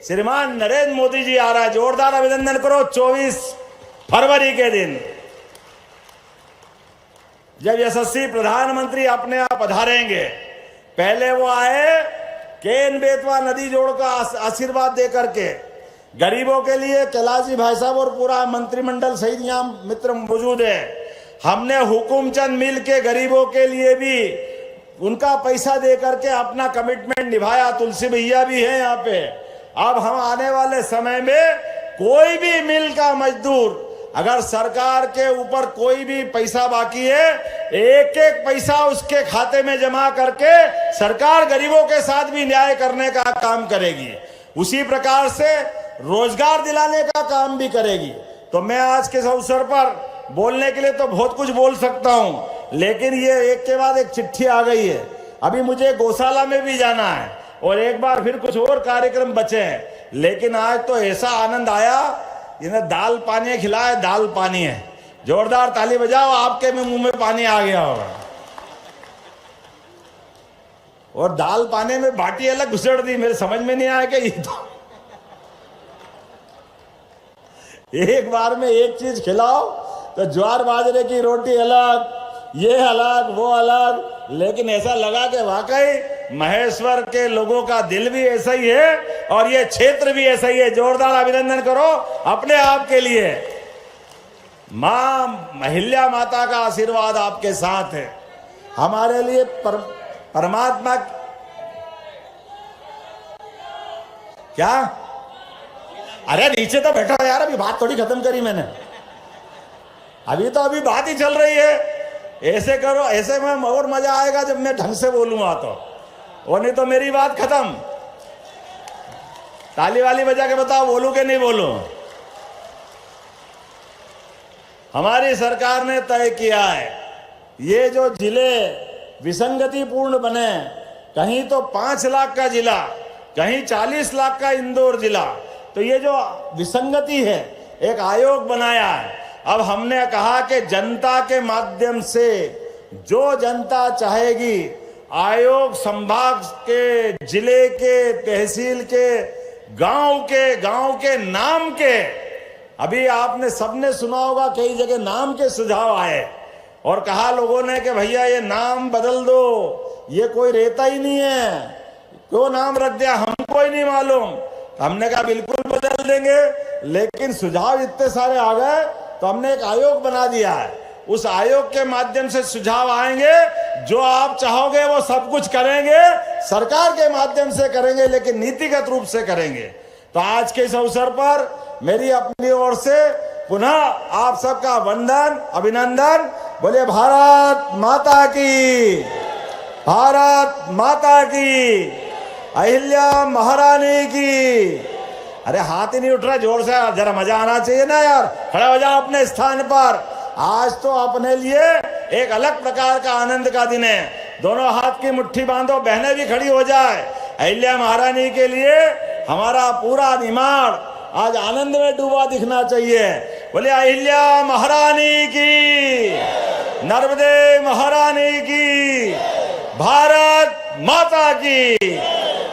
श्रीमान नरेंद्र मोदी जी आ रहा है, जोरदार अभिनंदन करो। 24 फरवरी के दिन जब यशस्वी प्रधानमंत्री अपने आप पधारेंगे, पहले वो आए केन बेतवा नदी जोड़ का आशीर्वाद दे करके गरीबों के लिए। कैलाश जी भाई साहब और पूरा मंत्रिमंडल सहित यहाँ मित्र मौजूद है। हमने हुकुमचंद मिल के गरीबों के लिए भी उनका पैसा दे करके अपना कमिटमेंट निभाया। तुलसी भैया भी है यहाँ पे। अब हम आने वाले समय में कोई भी मिल का मजदूर अगर सरकार के ऊपर कोई भी पैसा बाकी है, एक एक पैसा उसके खाते में जमा करके सरकार गरीबों के साथ भी न्याय करने का काम करेगी। उसी प्रकार से रोजगार दिलाने का काम भी करेगी। तो मैं आज के अवसर पर बोलने के लिए तो बहुत कुछ बोल सकता हूं, लेकिन ये एक के बाद एक चिट्ठी आ गई है। अभी मुझे गौशाला में भी जाना है और एक बार फिर कुछ और कार्यक्रम बचे हैं, लेकिन आज तो ऐसा आनंद आया, इन्हें दाल पानी खिलाए, दाल पानी है। जोरदार ताली बजाओ, आपके मुंह में पानी आ गया होगा। और दाल पानी में बाटी अलग घुसड़ दी, मेरे समझ में नहीं आया कि ये तो एक बार में एक चीज खिलाओ तो ज्वार बाजरे की रोटी अलग, ये अलग वो अलग, लेकिन ऐसा लगा कि वाकई महेश्वर के लोगों का दिल भी ऐसा ही है और ये क्षेत्र भी ऐसा ही है। जोरदार अभिनंदन करो अपने आप के लिए। मां अहिल्या माता का आशीर्वाद आपके साथ है। हमारे लिए परमात्मा क्या, अरे नीचे तो बैठो यार, अभी बात थोड़ी खत्म करी मैंने, अभी बात ही चल रही है। ऐसे करो, ऐसे में और मजा आएगा जब मैं ढंग से बोलूंगा तो, और नहीं तो मेरी बात खत्म। ताली वाली बजा के बताओ बोलूं कि नहीं बोलूं। हमारी सरकार ने तय किया है ये जो जिले विसंगतिपूर्ण बने, कहीं तो 5 लाख का जिला, कहीं 40 लाख का इंदौर जिला, तो ये जो विसंगति है एक आयोग बनाया है। अब हमने कहा कि जनता के माध्यम से जो जनता चाहेगी, आयोग संभाग के, जिले के, तहसील के, गांव के नाम के, अभी आपने सबने सुना होगा कई जगह नाम के सुझाव आए और कहा लोगों ने कि भैया ये नाम बदल दो, ये कोई रहता ही नहीं है, क्यों नाम रख दिया हमको ही नहीं मालूम। हमने कहा बिल्कुल बदल देंगे, लेकिन सुझाव इतने सारे आ गए तो हमने एक आयोग बना दिया है। उस आयोग के माध्यम से सुझाव आएंगे, जो आप चाहोगे वो सब कुछ करेंगे, सरकार के माध्यम से करेंगे, लेकिन नीतिगत रूप से करेंगे। तो आज के इस अवसर पर मेरी अपनी ओर से पुनः आप सबका वंदन, अभिनंदन। बोले भारत माता की, भारत माता की, अहिल्या महारानी की। अरे हाथ ही नहीं उठ रहा जोर से, जरा मजा आना चाहिए ना यार, खड़ा हो जाओ अपने स्थान पर। आज तो अपने लिए एक अलग प्रकार का आनंद का दिन है। दोनों हाथ की मुट्ठी बांधो, बहनें भी खड़ी हो जाए। अहिल्या महारानी के लिए हमारा पूरा निमाड़ आज आनंद में डूबा दिखना चाहिए। बोले अहिल्या महारानी की, नर्मदे महारानी की, भारत माता की,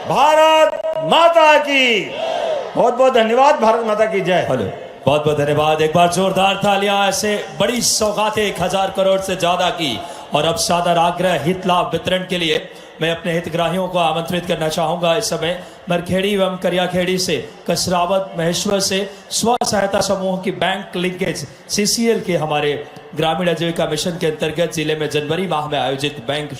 भारत माता की। बहुत बहुत धन्यवाद। भारत माता की जय।
हेलो, बहुत बहुत धन्यवाद। एक बार जोरदार तालियां। ऐसे बड़ी सौगातें 1000 करोड़ से ज्यादा की। और अब सादर आग्रह हित लाभ वितरण के लिए मैं अपने हितग्राहियों को आमंत्रित करना चाहूंगा। इस समय मरखेड़ी एवं करियाखेड़ी से, कसरावत, महेश्वर से स्व सहायता समूह की बैंक लिंकेज CCL के हमारे ग्रामीण आजीविका मिशन के अंतर्गत जिले में जनवरी माह में आयोजित बैंक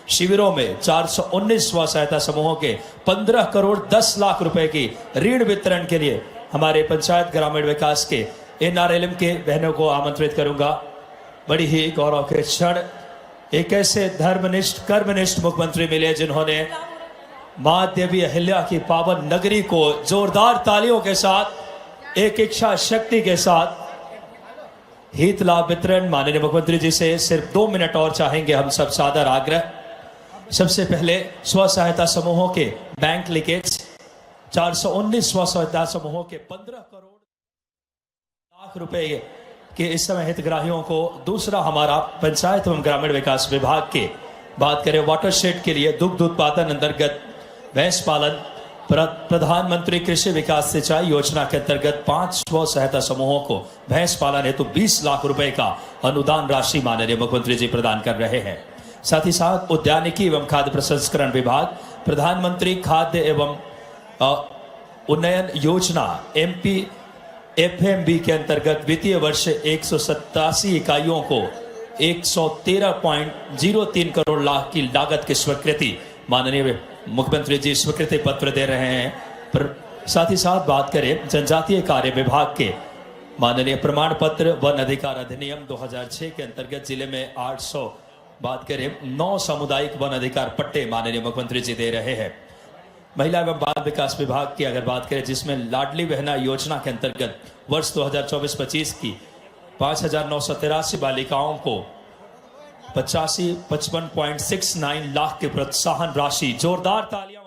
शिविरों में 419 स्व सहायता समूहों के 15 करोड़ 10 लाख रुपए की ऋण वितरण के लिए हमारे पंचायत ग्रामीण विकास के NRLM के बहनों को आमंत्रित करूंगा। बड़ी ही गौरव के क्षण, एक ऐसे धर्मनिष्ठ कर्मनिष्ठ मुख्यमंत्री मिले जिन्होंने मां देवी अहिल्या की पावन नगरी को जोरदार तालियों के साथ, एक इच्छा शक्ति के साथ हित लाभ वितरण। माननीय मुख्यमंत्री जी से सिर्फ 2 मिनट और चाहेंगे हम सब सादर आग्रह। सबसे पहले स्व सहायता समूहों के बैंक लिंकेज 419 स्व सहायता समूहों के 15 करोड़ लाख रुपए के इस समय हितग्राहियों को। दूसरा हमारा पंचायत एवं ग्रामीण विकास विभाग के बात करें वाटरशेड के लिए दुग्ध उत्पादन अंतर्गत भैंस पालन, प्रधानमंत्री कृषि विकास सिंचाई योजना के अंतर्गत 5 स्व सहायता समूहों को भैंस पालन हेतु 20 लाख रुपए का अनुदान राशि माननीय मुख्यमंत्री जी प्रदान कर रहे हैं। साथ ही साथ उद्यानिकी एवं खाद्य प्रसंस्करण विभाग, प्रधानमंत्री खाद्य एवं उन्नयन योजना MP FMB के अंतर्गत वित्तीय वर्ष 187 इकाइयों को 113.03 करोड़ लाख की लागत की स्वीकृति माननीय मुख्यमंत्री जी स्वीकृति पत्र दे रहे हैं। साथ ही साथ बात करें जनजातीय कार्य विभाग के माननीय प्रमाण पत्र वन अधिकार अधिनियम 2006 के अंतर्गत जिले में 800 बात करें 9 सामुदायिक वन अधिकार पट्टे माननीय मुख्यमंत्री जी दे रहे हैं। महिला एवं बाल विकास विभाग की अगर बात करें, जिसमें लाडली बहना योजना के अंतर्गत वर्ष 2024-25 की 5,983 बालिकाओं को 55.69 लाख की प्रोत्साहन राशि। जोरदार तालियां।